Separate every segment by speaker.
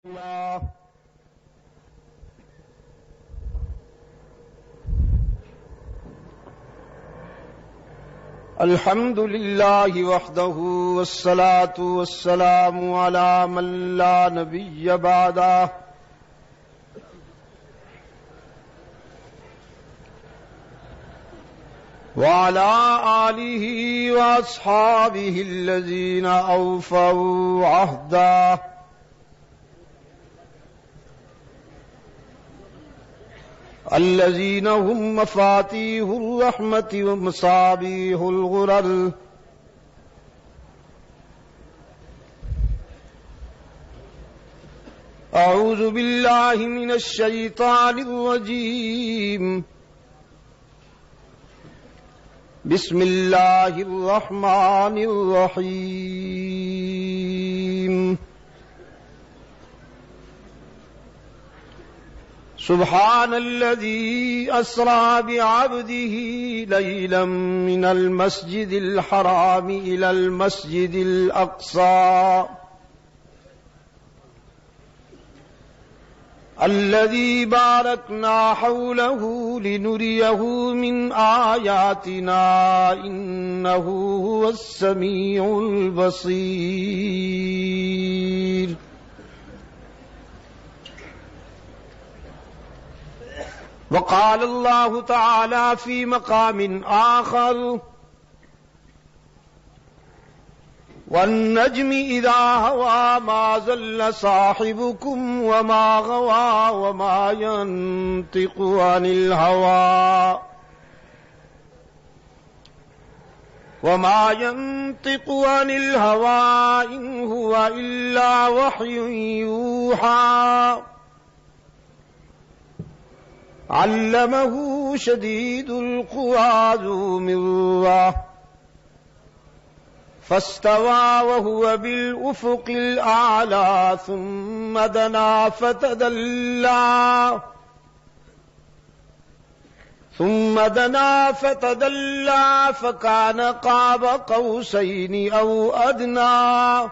Speaker 1: الله الحمد لله وحده والصلاة والسلام على من لا نبي بعده وعلى آله وأصحابه الذين أوفوا عهده الذين هم مفاتيح الرحمة ومصابيح الغرر أعوذ بالله من الشيطان الرجيم بسم الله الرحمن الرحيم سبحان الذي أسرى بعبده ليلا من المسجد الحرام إلى المسجد الأقصى الذي باركنا حوله لنريه من آياتنا إنه هو السميع البصير وقال الله تعالى في مقام آخر والنجم إذا هوى ما ضل صاحبكم وما غوى وما ينطق عن الهوى إن هو إلا وحي يوحى علمه شديد القوى ذو مرة فاستوى وهو بالأفق الأعلى ثم دنا فتدلى فكان قاب قوسين أو أدنى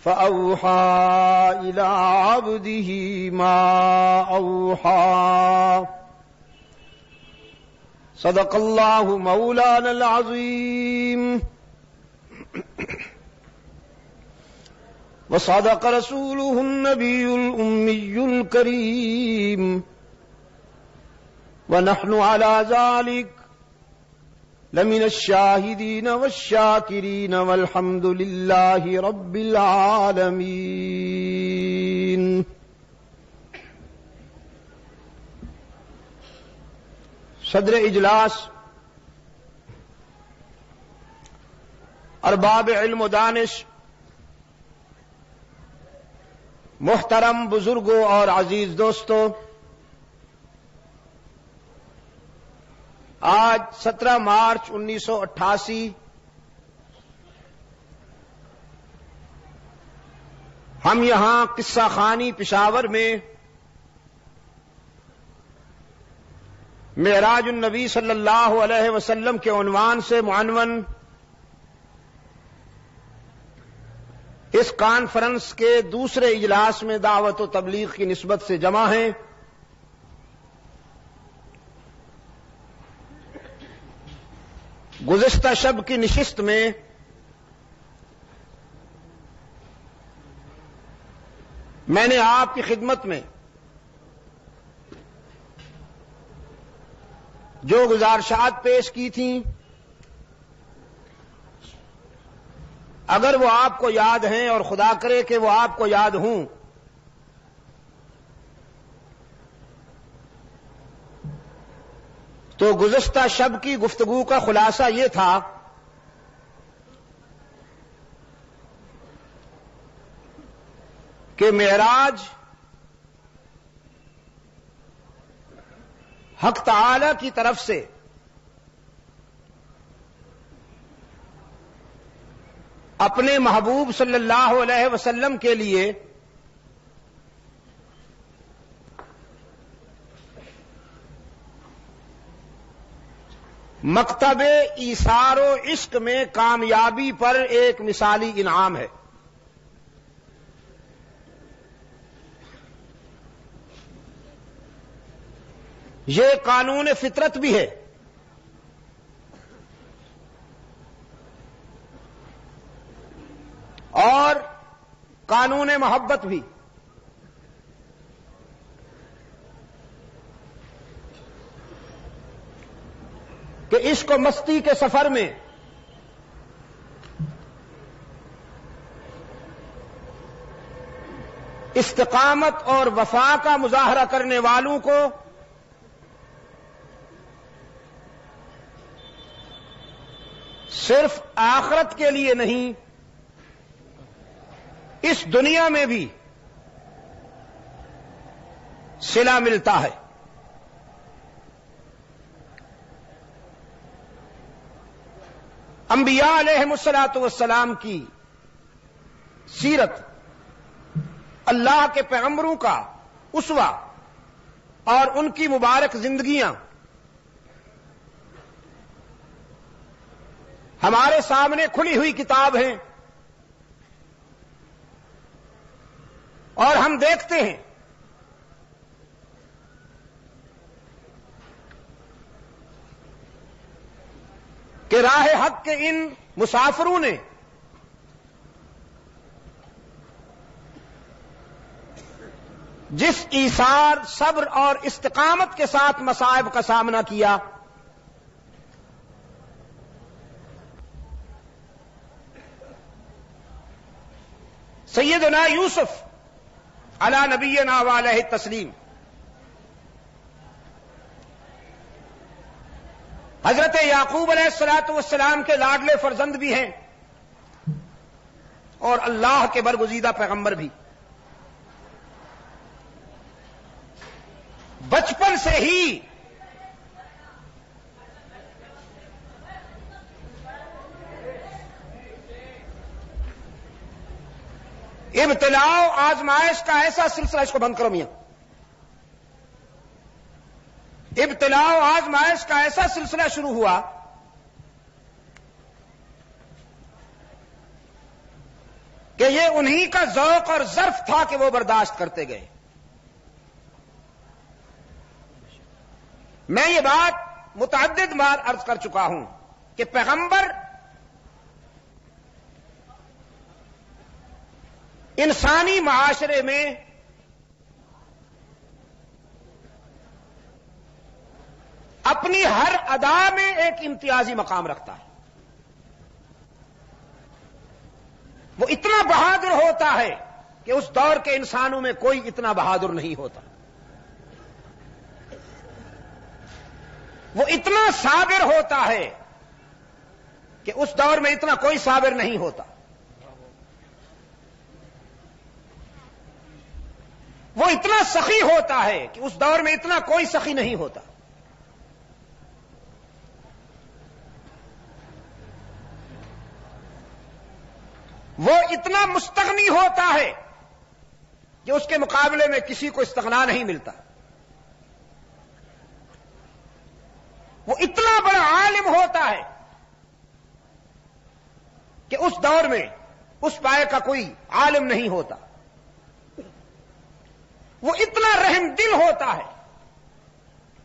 Speaker 1: فأوحى إلى عبده ما أوحى صدق الله مولانا العظيم وصدق رسوله النبي الأمي الكريم ونحن على ذلك لمن الشاهدين والشاكرين والحمد لله رب العالمين. صدر اجلاس، ارباب علم و دانش، محترم بزرگوں اور عزیز دوستوں، آج 17 مارچ 1988 ہم یہاں قصہ خانی پشاور میں معراج النبی صلی اللہ علیہ وسلم کے عنوان سے معنون اس کانفرنس کے دوسرے اجلاس میں دعوت و تبلیغ کی نسبت سے جمع ہیں۔ گزشتہ شب کی نشست میں میں نے آپ کی خدمت میں جو گزارشات پیش کی تھیں، اگر وہ آپ کو یاد ہیں اور خدا کرے کہ وہ آپ کو یاد ہوں، تو گزشتہ شب کی گفتگو کا خلاصہ یہ تھا کہ معراج حق تعالی کی طرف سے اپنے محبوب صلی اللہ علیہ وسلم کے لیے مکتب ایثار و عشق میں کامیابی پر ایک مثالی انعام ہے۔ یہ قانون فطرت بھی ہے اور قانون محبت بھی. کہ اس کو مستی کے سفر میں استقامت اور وفا کا مظاہرہ کرنے والوں کو صرف آخرت کے لیے نہیں، اس دنیا میں بھی صلہ ملتا ہے. انبیاء علیہم الصلاۃ والسلام کی سیرت، اللہ کے پیغمبروں کا اسوہ اور ان کی مبارک زندگیاں ہمارے سامنے کھلی ہوئی کتاب ہیں، اور ہم دیکھتے ہیں کہ راہ حق کے ان مسافروں نے جس ایثار، صبر اور استقامت کے ساتھ مصائب کا سامنا کیا، سیدنا یوسف علی نبینا و علیہ التسلیم، حضرت یعقوب علیہ الصلوۃ والسلام کے لاڈلے فرزند بھی ہیں اور اللہ کے برگزیدہ پیغمبر بھی. بچپن سے ہی ابتلاء و آزمائش کا ایسا سلسلہ، اس کو بند کرو میاں، ابتلاء و آزمائش کا ایسا سلسلہ شروع ہوا کہ یہ انہی کا ذوق اور ظرف تھا کہ وہ برداشت کرتے گئے. میں یہ بات متعدد بار عرض کر چکا ہوں کہ پیغمبر انسانی معاشرے میں اپنی ہر ادا میں ایک امتیازی مقام رکھتا ہے. وہ اتنا بہادر ہوتا ہے کہ اس دور کے انسانوں میں کوئی اتنا بہادر نہیں ہوتا. وہ اتنا صابر ہوتا ہے کہ اس دور میں اتنا کوئی صابر نہیں ہوتا. وہ اتنا سخی ہوتا ہے کہ اس دور میں اتنا کوئی سخی نہیں ہوتا. وہ اتنا مستغنی ہوتا ہے کہ اس کے مقابلے میں کسی کو استغنا نہیں ملتا. وہ اتنا بڑا عالم ہوتا ہے کہ اس دور میں اس پائے کا کوئی عالم نہیں ہوتا. وہ اتنا رحم دل ہوتا ہے،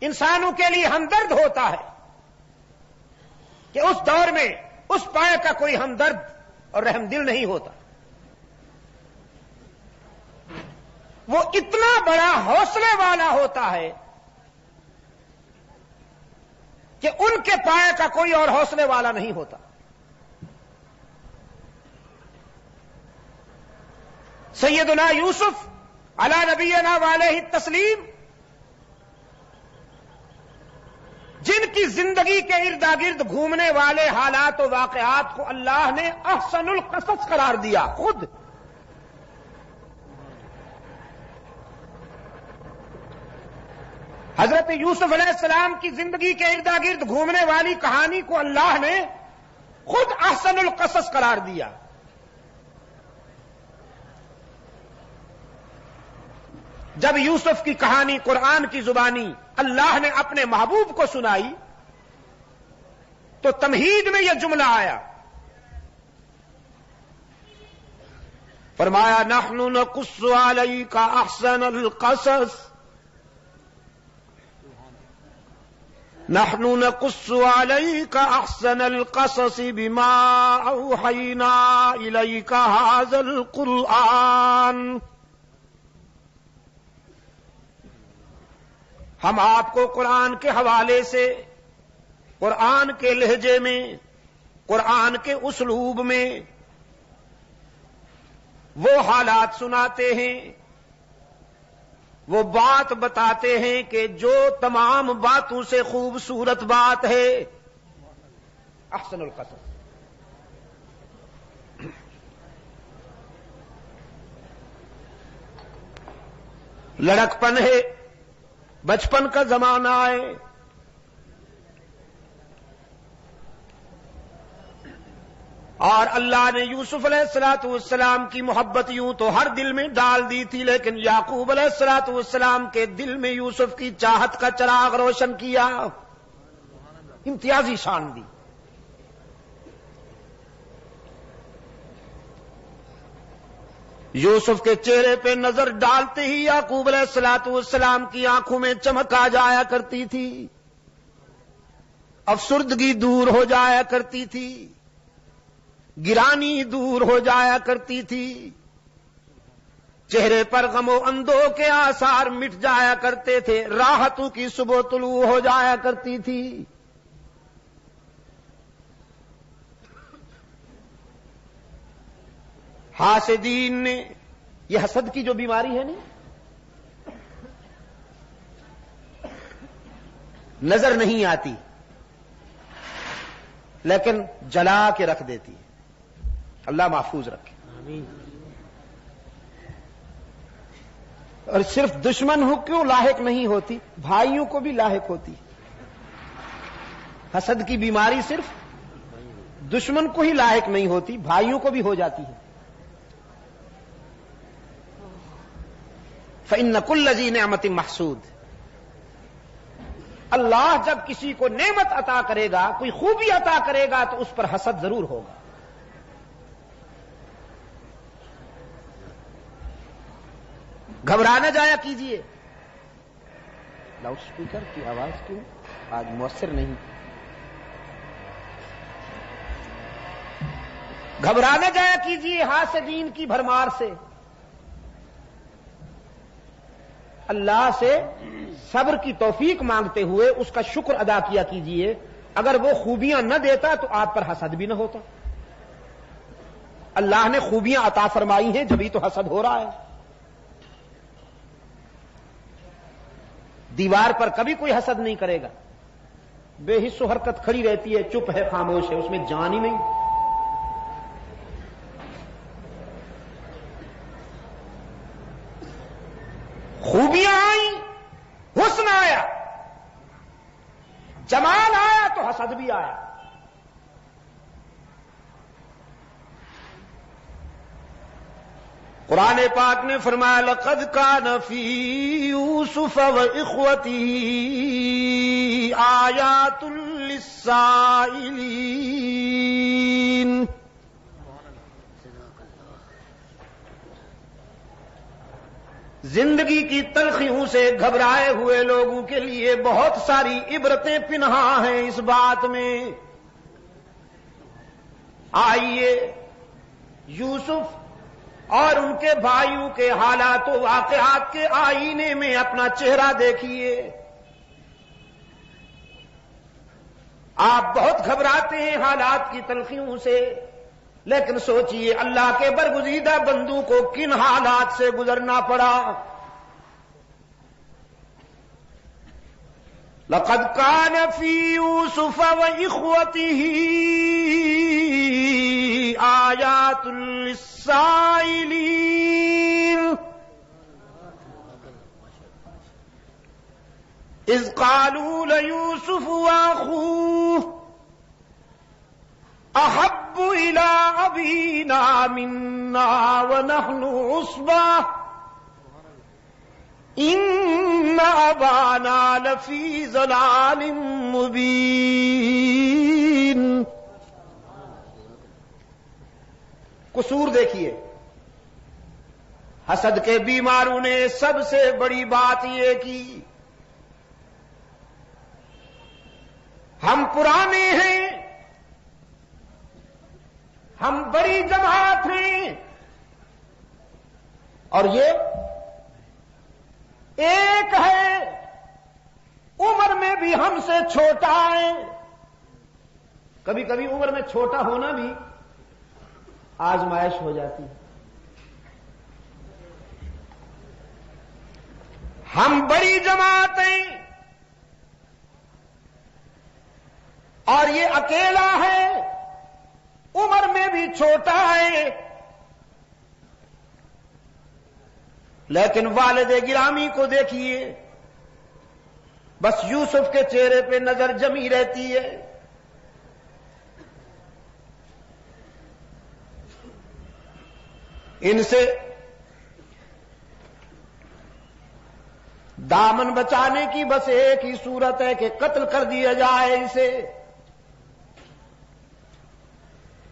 Speaker 1: انسانوں کے لیے ہمدرد ہوتا ہے کہ اس دور میں اس پائے کا کوئی ہمدرد اور رحم دل نہیں ہوتا. وہ اتنا بڑا حوصلے والا ہوتا ہے کہ ان کے پائے کا کوئی اور حوصلے والا نہیں ہوتا. سیدنا یوسف علی نبینا و علیہ التسلیم، جن کی زندگی کے ارد گرد گھومنے والے حالات و واقعات کو اللہ نے احسن القصص قرار دیا. خود حضرت یوسف علیہ السلام کی زندگی کے ارد گرد گھومنے والی کہانی کو اللہ نے خود احسن القصص قرار دیا. جب یوسف کی کہانی قرآن کی زبانی اللہ نے اپنے محبوب کو سنائی تو تمہید میں یہ جملہ آیا، فرمایا نحن نقص علیک احسن القصص نحن نقص عليك احسن القصص بما اوحينا اليك هذا القرآن. ہم آپ کو قرآن کے حوالے سے، قرآن کے لہجے میں، قرآن کے اسلوب میں وہ حالات سناتے ہیں، وہ بات بتاتے ہیں کہ جو تمام باتوں سے خوبصورت بات ہے احسن القصص. لڑکپن ہے، بچپن کا زمانہ ہے، اور اللہ نے یوسف علیہ الصلوۃ والسلام کی محبت یوں تو ہر دل میں ڈال دی تھی، لیکن یعقوب علیہ الصلوۃ والسلام کے دل میں یوسف کی چاہت کا چراغ روشن کیا، امتیازی شان دی. یوسف کے چہرے پہ نظر ڈالتے ہی یعقوب علیہ الصلوۃ والسلام کی آنکھوں میں چمک آ جایا کرتی تھی، افسردگی دور ہو جایا کرتی تھی، گرانی دور ہو جایا کرتی تھی، چہرے پر غم و اندوہ کے آثار مٹ جایا کرتے تھے، راحتوں کی صبح طلوع ہو جایا کرتی تھی. حاسدین نے، یہ حسد کی جو بیماری ہے نا، نظر نہیں آتی لیکن جلا کے رکھ دیتی ہے. اللہ محفوظ رکھے. اور صرف دشمن ہو کیوں لاحق نہیں ہوتی، بھائیوں کو بھی لاحق ہوتی. حسد کی بیماری صرف دشمن کو ہی لاحق نہیں ہوتی، بھائیوں کو بھی ہو جاتی ہے. فَإِنَّ كُلَّ ذِي نِعْمَةٍ مَحْسُودٌ. اللہ جب کسی کو نعمت عطا کرے گا، کوئی خوبی عطا کرے گا تو اس پر حسد ضرور ہوگا. گھبرا نہ جایا کیجیے. لاؤڈ اسپیکر کی آواز کیوں آج مؤثر نہیں؟ گھبرا نہ جایا کیجیے حاسدین کی بھرمار سے. اللہ سے صبر کی توفیق مانگتے ہوئے اس کا شکر ادا کیا کیجیے. اگر وہ خوبیاں نہ دیتا تو آپ پر حسد بھی نہ ہوتا. اللہ نے خوبیاں عطا فرمائی ہیں جبھی تو حسد ہو رہا ہے. دیوار پر کبھی کوئی حسد نہیں کرے گا، بے حس و حرکت کھڑی رہتی ہے، چپ ہے، خاموش ہے، اس میں جان ہی نہیں. خوبیاں آئیں، حسن آیا، جمال آیا تو حسد بھی آیا. قرآن پاک نے فرمایا لقد كان في يوسف وإخوته آيات للسائلين. زندگی کی تلخیوں سے گھبرائے ہوئے لوگوں کے لیے بہت ساری عبرتیں پنہاں ہیں اس بات میں. آئیے یوسف اور ان کے بھائیوں کے حالات و واقعات کے آئینے میں اپنا چہرہ دیکھیے. آپ بہت گھبراتے ہیں حالات کی تلخیوں سے، لیکن سوچئے اللہ کے برگزیدہ بندوں کو کن حالات سے گزرنا پڑا. لقد كان في يوسف وإخوته آيات للسائلين إذ قالوا ليوسف وأخوه أحب إلى أبينا منا ونحن عصبة إن أبانا لفي ضلال مبين. قصور دیکھیے، حسد کے بیماروں نے سب سے بڑی بات یہ کی ہم پرانے ہیں، ہم بڑی جماعت ہیں، اور یہ ایک ہے عمر میں بھی ہم سے چھوٹا ہے۔ کبھی کبھی عمر میں چھوٹا ہونا بھی آزمائش ہو جاتی ہے۔ ہم بڑی جماعت ہیں اور یہ اکیلا ہے، عمر میں بھی چھوٹا ہے، لیکن والد گرامی کو دیکھیے، بس یوسف کے چہرے پہ نظر جمی رہتی ہے۔ ان سے دامن بچانے کی بس ایک ہی صورت ہے کہ قتل کر دیا جائے اسے،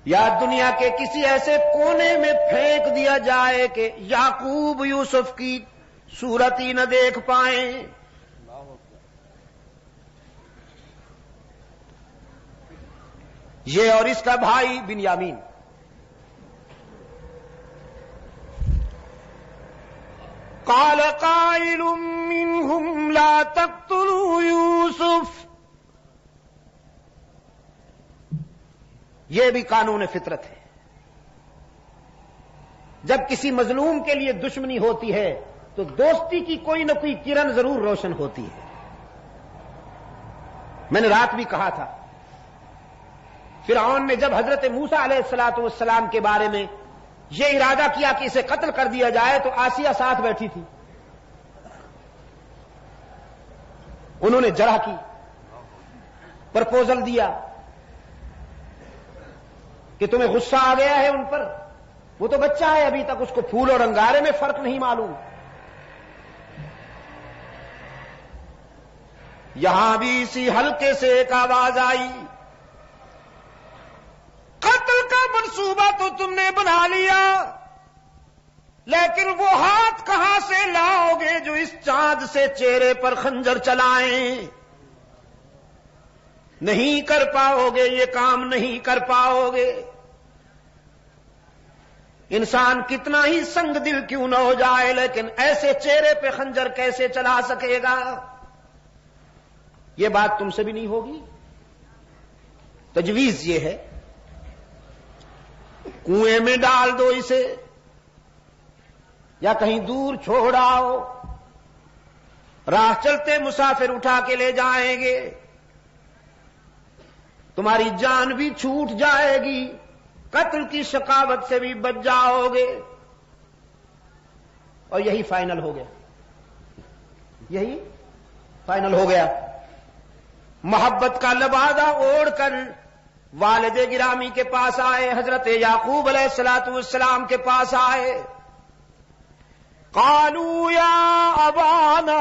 Speaker 1: یا دنیا کے کسی ایسے کونے میں پھینک دیا جائے کہ یعقوب یوسف کی صورت ہی نہ دیکھ پائیں۔ یہ اور اس کا بھائی بنیامین، قال قائل منهم لا تقتلوا یوسف، یہ بھی قانون فطرت ہے۔ جب کسی مظلوم کے لیے دشمنی ہوتی ہے تو دوستی کی کوئی نہ کوئی کرن ضرور روشن ہوتی ہے۔ میں نے رات بھی کہا تھا، فرعون نے جب حضرت موسیٰ علیہ السلام کے بارے میں یہ ارادہ کیا کہ اسے قتل کر دیا جائے تو آسیہ ساتھ بیٹھی تھی، انہوں نے جرح کی، پرپوزل دیا کہ تمہیں غصہ آ گیا ہے ان پر، وہ تو بچہ ہے ابھی تک، اس کو پھول اور انگارے میں فرق نہیں معلوم۔ یہاں بھی اسی حلقے سے ایک آواز آئی، قتل کا منصوبہ تو تم نے بنا لیا، لیکن وہ ہاتھ کہاں سے لاؤ گے جو اس چاند سے چہرے پر خنجر چلائیں؟ نہیں کر پاؤ گے، یہ کام نہیں کر پاؤ گے۔ انسان کتنا ہی سنگ دل کیوں نہ ہو جائے، لیکن ایسے چہرے پہ خنجر کیسے چلا سکے گا؟ یہ بات تم سے بھی نہیں ہوگی۔ تجویز یہ ہے، کنویں میں ڈال دو اسے یا کہیں دور چھوڑ آؤ، راہ چلتے مسافر اٹھا کے لے جائیں گے، تمہاری جان بھی چھوٹ جائے گی، قتل کی شقاوت سے بھی بچ جاؤ گے۔ اور یہی فائنل ہو گیا، یہی فائنل ہو گیا۔ محبت کا لبادہ اوڑھ کر والد گرامی کے پاس آئے، حضرت یعقوب علیہ السلام کے پاس آئے۔ قالوا یا ابانا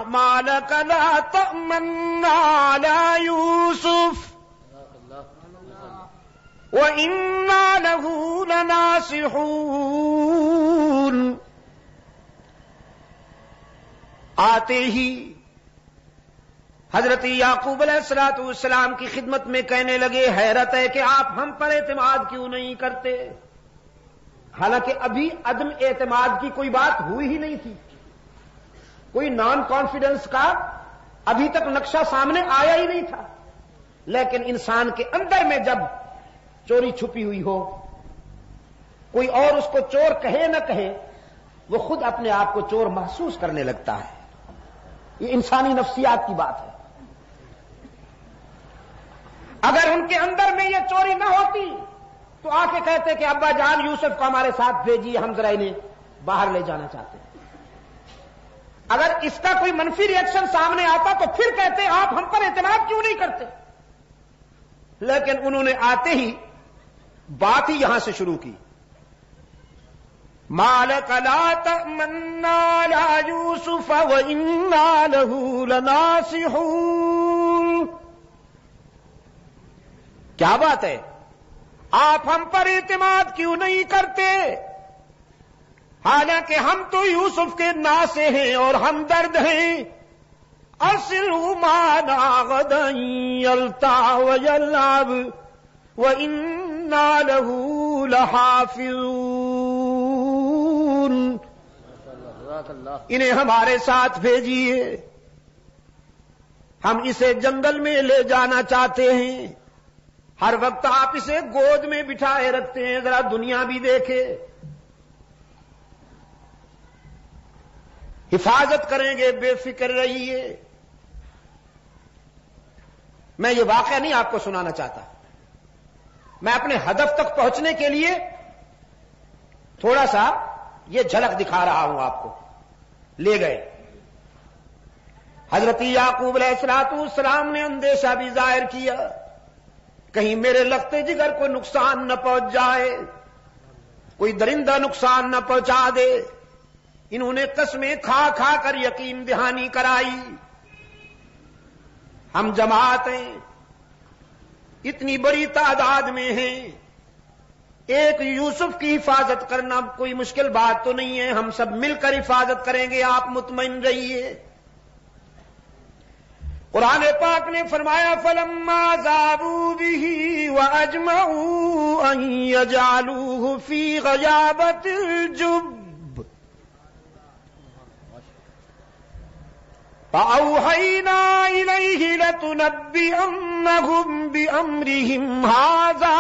Speaker 1: ما لک لا تأمنا علی یوسف وَإِنَّا لَهُ لَنَاصِحُونَ۔ آتے ہی حضرت یعقوب علیہ السلام کی خدمت میں کہنے لگے، حیرت ہے کہ آپ ہم پر اعتماد کیوں نہیں کرتے؟ حالانکہ ابھی عدم اعتماد کی کوئی بات ہوئی ہی نہیں تھی، کوئی نان کانفیڈنس کا ابھی تک نقشہ سامنے آیا ہی نہیں تھا، لیکن انسان کے اندر میں جب چوری چھپی ہوئی ہو، کوئی اور اس کو چور کہے نہ کہے، وہ خود اپنے آپ کو چور محسوس کرنے لگتا ہے۔ یہ انسانی نفسیات کی بات ہے۔ اگر ان کے اندر میں یہ چوری نہ ہوتی تو آ کے کہتے کہ ابا جان یوسف کو ہمارے ساتھ بھیجیے، ہم ذرا انہیں باہر لے جانا چاہتے ہیں۔ اگر اس کا کوئی منفی ری ایکشن سامنے آتا تو پھر کہتے آپ ہم پر اعتماد کیوں نہیں کرتے، لیکن انہوں نے آتے ہی بات ہی یہاں سے شروع کی، مَا لَكَ لَا تَأْمَنَّا عَلَىٰ يُوسُفَ وَإِنَّا لَهُ لَنَاصِحُونَ۔ کیا بات ہے، آپ ہم پر اعتماد کیوں نہیں کرتے، حالانکہ ہم تو یوسف کے ناصح ہیں اور ہمدرد ہیں، ارسلہ معنا غدا یلتع ویلعب وإنا له لحافظون. انہیں ہمارے ساتھ بھیجیے، ہم اسے جنگل میں لے جانا چاہتے ہیں. ہر وقت آپ اسے گود میں بٹھائے رکھتے ہیں، ذرا دنیا بھی دیکھے. حفاظت کریں گے، بے فکر رہیے. میں یہ واقعہ نہیں آپ کو سنانا چاہتا، میں اپنے ہدف تک پہنچنے کے لیے تھوڑا سا یہ جھلک دکھا رہا ہوں آپ کو. لے گئے. حضرت یعقوب علیہ السلام نے اندیشہ بھی ظاہر کیا، کہیں میرے لختے جگر کو نقصان نہ پہنچ جائے، کوئی درندہ نقصان نہ پہنچا دے. انہوں نے قسمیں کھا کھا کر یقین دہانی کرائی. ہم جماعت ہیں، اتنی بڑی تعداد میں ہیں، ایک یوسف کی حفاظت کرنا کوئی مشکل بات تو نہیں ہے، ہم سب مل کر حفاظت کریں گے، آپ مطمئن رہیے. قرآن پاک نے فرمایا فلما ذابوا به واجمعوا ان يجعلوه في غيابة الجب فأوحينا إليه لتنبئنهم بأمرهم هذا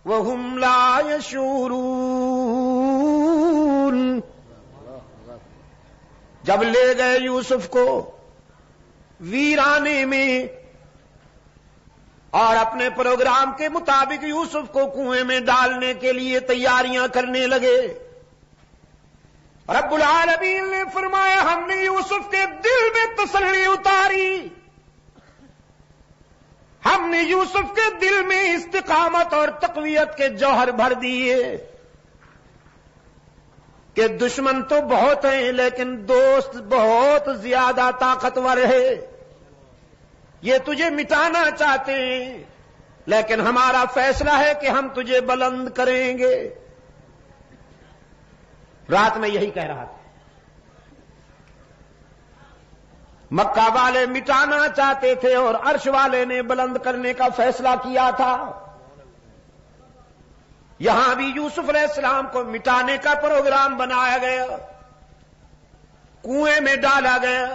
Speaker 1: وهم لا يشعرون. جب لے گئے یوسف کو ویرانے میں اور اپنے پروگرام کے مطابق یوسف کو کنویں میں ڈالنے کے لیے تیاریاں کرنے لگے، رب العالمین نے فرمایا ہم نے یوسف کے دل میں تسلی اتاری، ہم نے یوسف کے دل میں استقامت اور تقویت کے جوہر بھر دیے کہ دشمن تو بہت ہیں لیکن دوست بہت زیادہ طاقتور ہے. یہ تجھے مٹانا چاہتے ہیں لیکن ہمارا فیصلہ ہے کہ ہم تجھے بلند کریں گے. رات میں یہی کہہ رہا تھا. مکہ والے مٹانا چاہتے تھے اور عرش والے نے بلند کرنے کا فیصلہ کیا تھا. یہاں بھی یوسف علیہ السلام کو مٹانے کا پروگرام بنایا گیا، کنویں میں ڈالا گیا.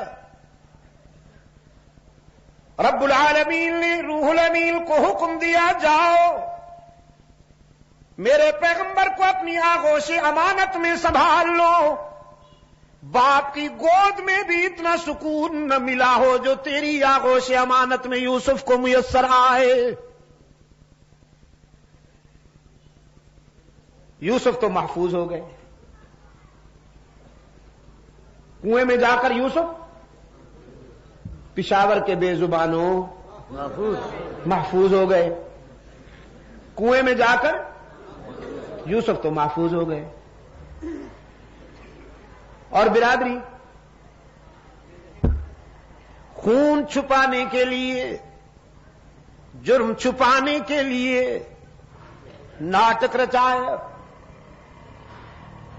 Speaker 1: رب العالمین نے روح الامین کو حکم دیا جاؤ میرے پیغمبر کو اپنی آغوش امانت میں سنبھال لو. باپ کی گود میں بھی اتنا سکون نہ ملا ہو جو تیری آغوش امانت میں یوسف کو میسر آئے. یوسف تو محفوظ ہو گئے. کنویں میں جا کر یوسف پشاور کے بے زبانوں محفوظ ہو گئے. کنویں میں جا کر یوسف تو محفوظ ہو گئے. اور برادری، خون چھپانے کے لیے، جرم چھپانے کے لیے ناٹک رچایا.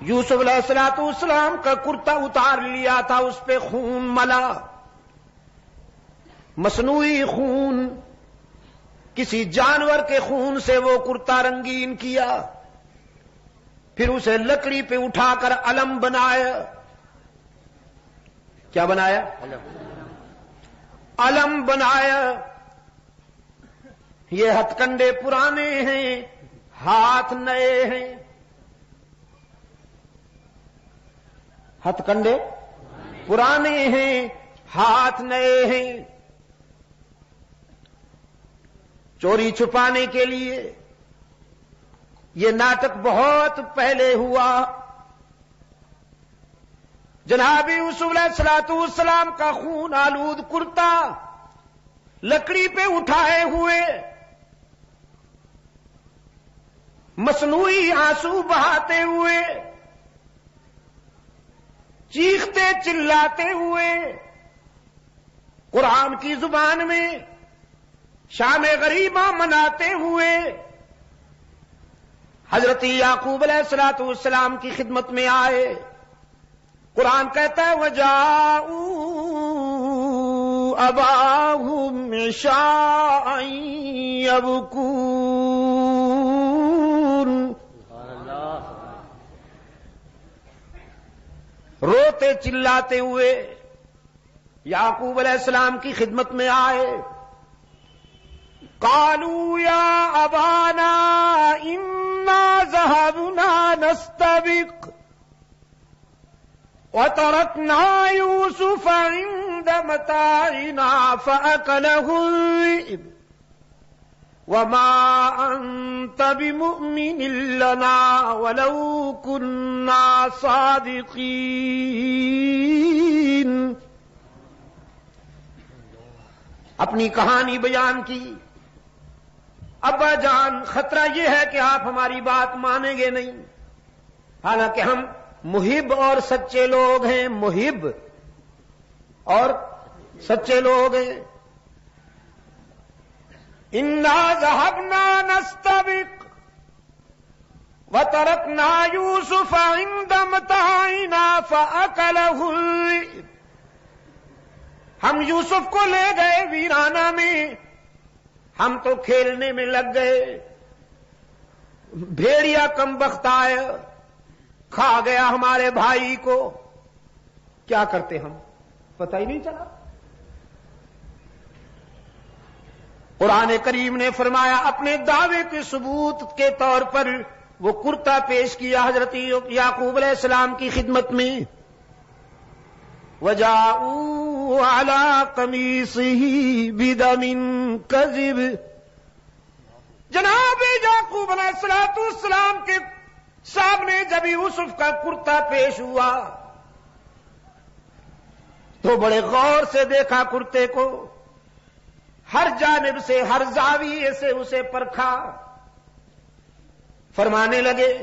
Speaker 1: یوسف علیہ السلام کا کرتا اتار لیا تھا، اس پہ خون ملا، مصنوعی خون، کسی جانور کے خون سے وہ کرتا رنگین کیا، پھر اسے لکڑی پہ اٹھا کر علم بنایا. کیا بنایا؟ علم بنایا. یہ ہتھ کنڈے پرانے ہیں، ہاتھ نئے ہیں. ہتھ کنڈے پرانے ہیں، ہاتھ نئے ہیں. چوری چھپانے کے لیے یہ ناٹک بہت پہلے ہوا. جناب یوسف علیہ السلام کا خون آلود کرتا لکڑی پہ اٹھائے ہوئے مصنوعی آنسو بہاتے ہوئے، چیختے چلاتے ہوئے، قرآن کی زبان میں شام غریبہ مناتے ہوئے حضرت یعقوب علیہ السلام کی خدمت میں آئے. قرآن کہتا ہے وَجَاءُوا أباهم عشاء يبكون. روتے چلاتے ہوئے یعقوب علیہ السلام کی خدمت میں آئے. قالوا يا أبانا إنا ذهبنا نستبق وتركنا يوسف عند متاعنا فأكله الذئب وما أنت بمؤمن لنا ولو كنا صادقين. اپنی کہانی بیان کی. ابا جان خطرہ یہ ہے کہ آپ ہماری بات مانیں گے نہیں، حالانکہ ہم محب اور سچے لوگ ہیں، محب اور سچے لوگ ہیں. انا ذهبنا نستبق وتركنا يوسف عند متاعنا فأكله الذئب. ہم یوسف کو لے گئے ویرانہ میں، ہم تو کھیلنے میں لگ گئے، بھیڑیا کم بخت آیا کھا گیا ہمارے بھائی کو. کیا کرتے ہم پتہ ہی نہیں چلا. قرآن کریم نے فرمایا اپنے دعوے کے ثبوت کے طور پر وہ کرتا پیش کیا حضرت یعقوب علیہ السلام کی خدمت میں. وَجَاءُوا عَلَىٰ قَمِيصِهِ بِدَمٍ كَذِبٍ. جناب یعقوب علیہ السلام کے سامنے جب یوسف کا کرتا پیش ہوا تو بڑے غور سے دیکھا کرتے کو، ہر جانب سے ہر زاویے سے اسے پرکھا. فرمانے لگے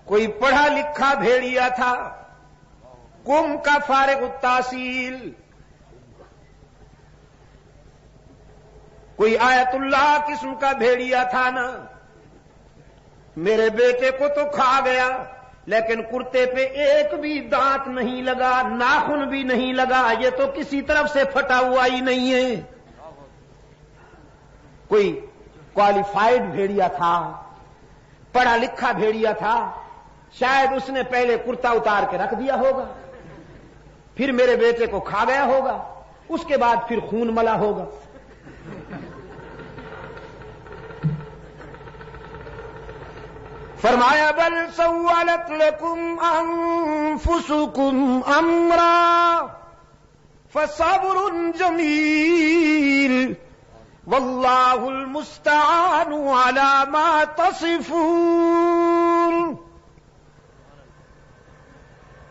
Speaker 1: کوئی پڑھا لکھا بھیڑیا تھا، قوم کا فارغ التحصیل، کوئی آیت اللہ قسم کا بھیڑیا تھا نا. میرے بیٹے کو تو کھا گیا، لیکن کرتے پہ ایک بھی دانت نہیں لگا، ناخن بھی نہیں لگا. یہ تو کسی طرف سے پھٹا ہوا ہی نہیں ہے. کوئی کوالیفائڈ بھیڑیا تھا، پڑھا لکھا بھیڑیا تھا، شاید اس نے پہلے کرتا اتار کے رکھ دیا ہوگا، پھر میرے بیٹے کو کھا گیا ہوگا، اس کے بعد پھر خون ملا ہوگا. فرمایا بل سولت لكم انفسكم امرا فصبر جميل والله المستعان على ما تصفون.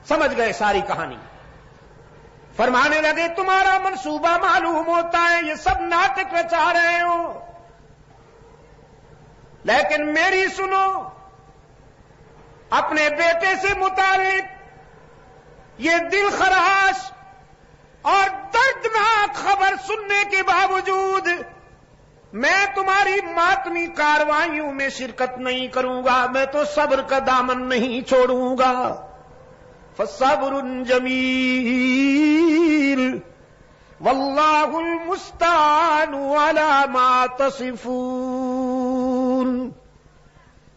Speaker 1: سمجھ گئے ساری کہانی. فرمانے لگے تمہارا منصوبہ معلوم ہوتا ہے، یہ سب ناٹک رچا رہے ہو، لیکن میری سنو. اپنے بیٹے سے متعلق یہ دل خراش اور دردناک خبر سننے کے باوجود میں تمہاری ماتمی کارروائیوں میں شرکت نہیں کروں گا، میں تو صبر کا دامن نہیں چھوڑوں گا. فصبر جمیل واللہ المستعان علی ما تصفون.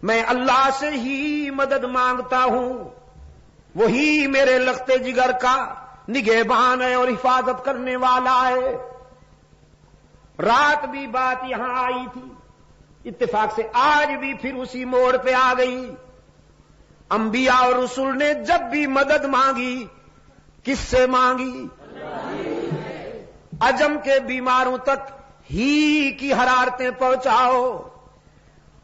Speaker 1: میں اللہ سے ہی مدد مانگتا ہوں، وہی میرے لخت جگر کا نگہبان ہے اور حفاظت کرنے والا ہے. رات بھی بات یہاں آئی تھی، اتفاق سے آج بھی پھر اسی موڑ پہ آ گئی. انبیاء اور رسول نے جب بھی مدد مانگی کس سے مانگی؟ عجم کے بیماروں تک ہی کی حرارتیں پہنچاؤ.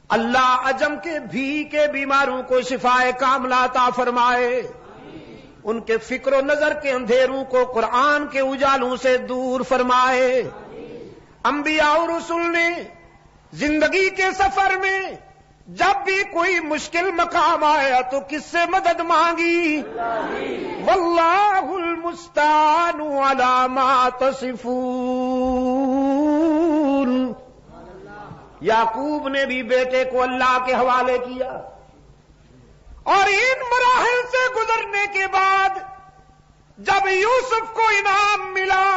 Speaker 1: اللہ عجم کے بھی کے بیماروں کو شفائے کاملہ عطا فرمائے. ان کے فکر و نظر کے اندھیروں کو قرآن کے اجالوں سے دور فرمائے. انبیاء اور رسول نے زندگی کے سفر میں جب بھی کوئی مشکل مقام آیا تو کس سے مدد مانگی؟ واللہ المستعان علی ما تصفون. یعقوب نے بھی بیٹے کو اللہ کے حوالے کیا، اور ان مراحل سے گزرنے کے بعد جب یوسف کو انعام ملا،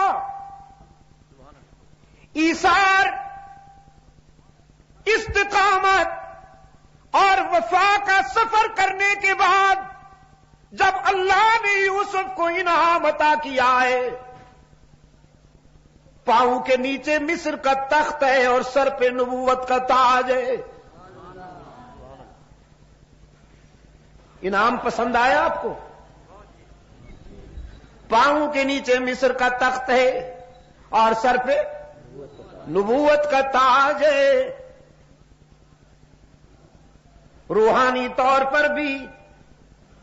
Speaker 1: ایثار، استقامت اور وفا کا سفر کرنے کے بعد جب اللہ نے یوسف کو انعام عطا کیا ہے، پاؤں کے نیچے مصر کا تخت ہے اور سر پہ نبوت کا تاج ہے۔ انعام پسند آیا آپ کو؟ پاؤں کے نیچے مصر کا تخت ہے اور سر پہ نبوت کا تاج ہے۔ روحانی طور پر بھی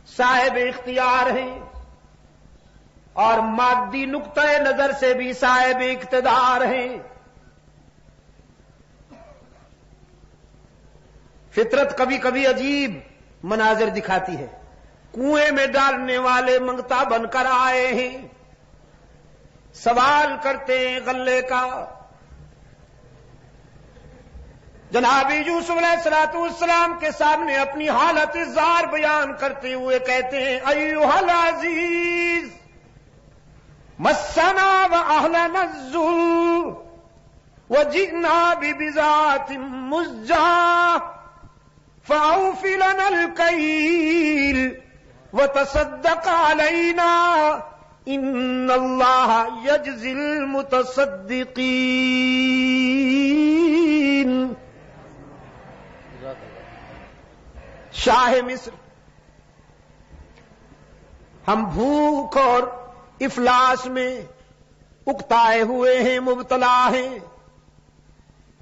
Speaker 1: صاحب اختیار ہیں اور مادی نقطۂ نظر سے بھی صاحب اقتدار ہیں۔ فطرت کبھی کبھی عجیب مناظر دکھاتی ہے۔ کنویں میں ڈالنے والے منگتا بن کر آئے ہیں، سوال کرتے ہیں غلے کا۔ جناب یوسف علیہ السلام کے سامنے اپنی حالت زار بیان کرتے ہوئے کہتے ہیں، ایھا العزیز مسنا واہلنا الذل وجئنا ببضاعۃ مزجاۃ فاوف لنا الکیل وتصدق علینا ان اللہ یجزی المتصدقین۔ شاہ مصر، ہم بھوک اور افلاس میں اکتائے ہوئے ہیں، مبتلا ہیں،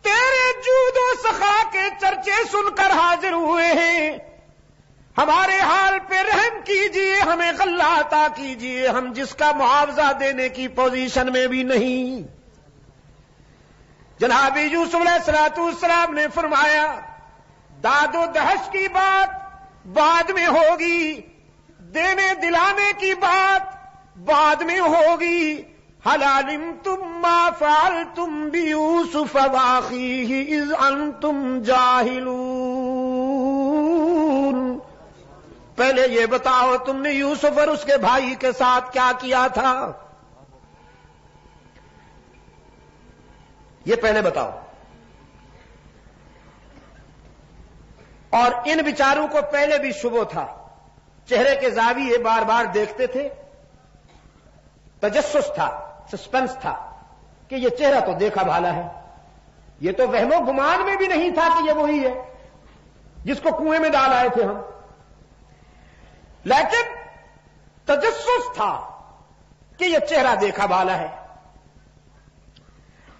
Speaker 1: تیرے جود و سخا کے چرچے سن کر حاضر ہوئے ہیں، ہمارے حال پہ رحم کیجئے، ہمیں غلہ عطا کیجئے، ہم جس کا معاوضہ دینے کی پوزیشن میں بھی نہیں۔ جناب یوسف علیہ السلام نے فرمایا، داد و دہش کی بات بعد میں ہوگی، دینے دلانے کی بات بعد میں ہوگی۔ هل علمتم ما فعلتم بيوسف واخيه اذ انتم جاهلون؟ پہلے یہ بتاؤ تم نے یوسف اور اس کے بھائی کے ساتھ کیا کیا تھا، یہ پہلے بتاؤ۔ اور ان بیچاروں کو پہلے بھی شبہ تھا، چہرے کے زاویے بار بار دیکھتے تھے، تجسس تھا، سسپنس تھا کہ یہ چہرہ تو دیکھا بھالا ہے، یہ تو وہم و گمان میں بھی نہیں تھا کہ یہ وہی ہے جس کو کنویں میں ڈال آئے تھے ہم، لیکن تجسس تھا کہ یہ چہرہ دیکھا بھالا ہے۔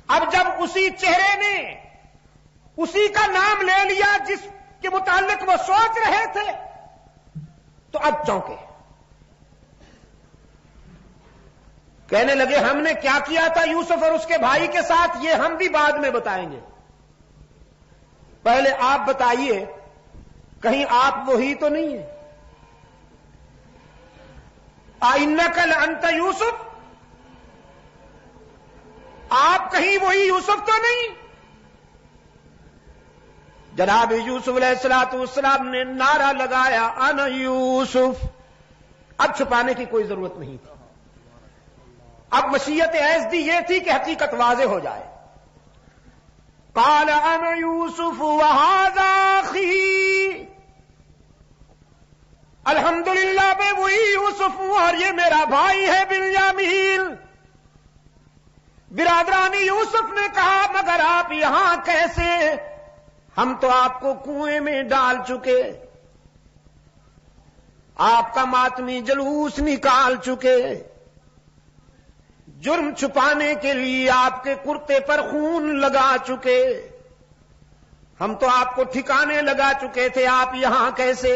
Speaker 1: اب جب اسی چہرے نے اسی کا نام لے لیا جس کے متعلق وہ سوچ رہے تھے تو اب چونکے، کہنے لگے ہم نے کیا کیا تھا یوسف اور اس کے بھائی کے ساتھ یہ ہم بھی بعد میں بتائیں گے، پہلے آپ بتائیے کہیں آپ وہی تو نہیں ہیں؟ اِنَّكَ لَأَنْتَ یوسف، آپ کہیں وہی یوسف تو نہیں؟ جناب یوسف علیہ السلام نے نعرہ لگایا، انا یوسف۔ اب چھپانے کی کوئی ضرورت نہیں تھی، اب مشیت ایزدی یہ تھی کہ حقیقت واضح ہو جائے۔ قال انا یوسف وہذا اخی، الحمدللہ میں وہی یوسف ہوں اور یہ میرا بھائی ہے بنیامین۔ برادرانی یوسف نے کہا مگر آپ یہاں کیسے؟ ہم تو آپ کو کنویں میں ڈال چکے، آپ کا ماتمی جلوس نکال چکے، جرم چھپانے کے لیے آپ کے کرتے پر خون لگا چکے، ہم تو آپ کو ٹھکانے لگا چکے تھے، آپ یہاں کیسے؟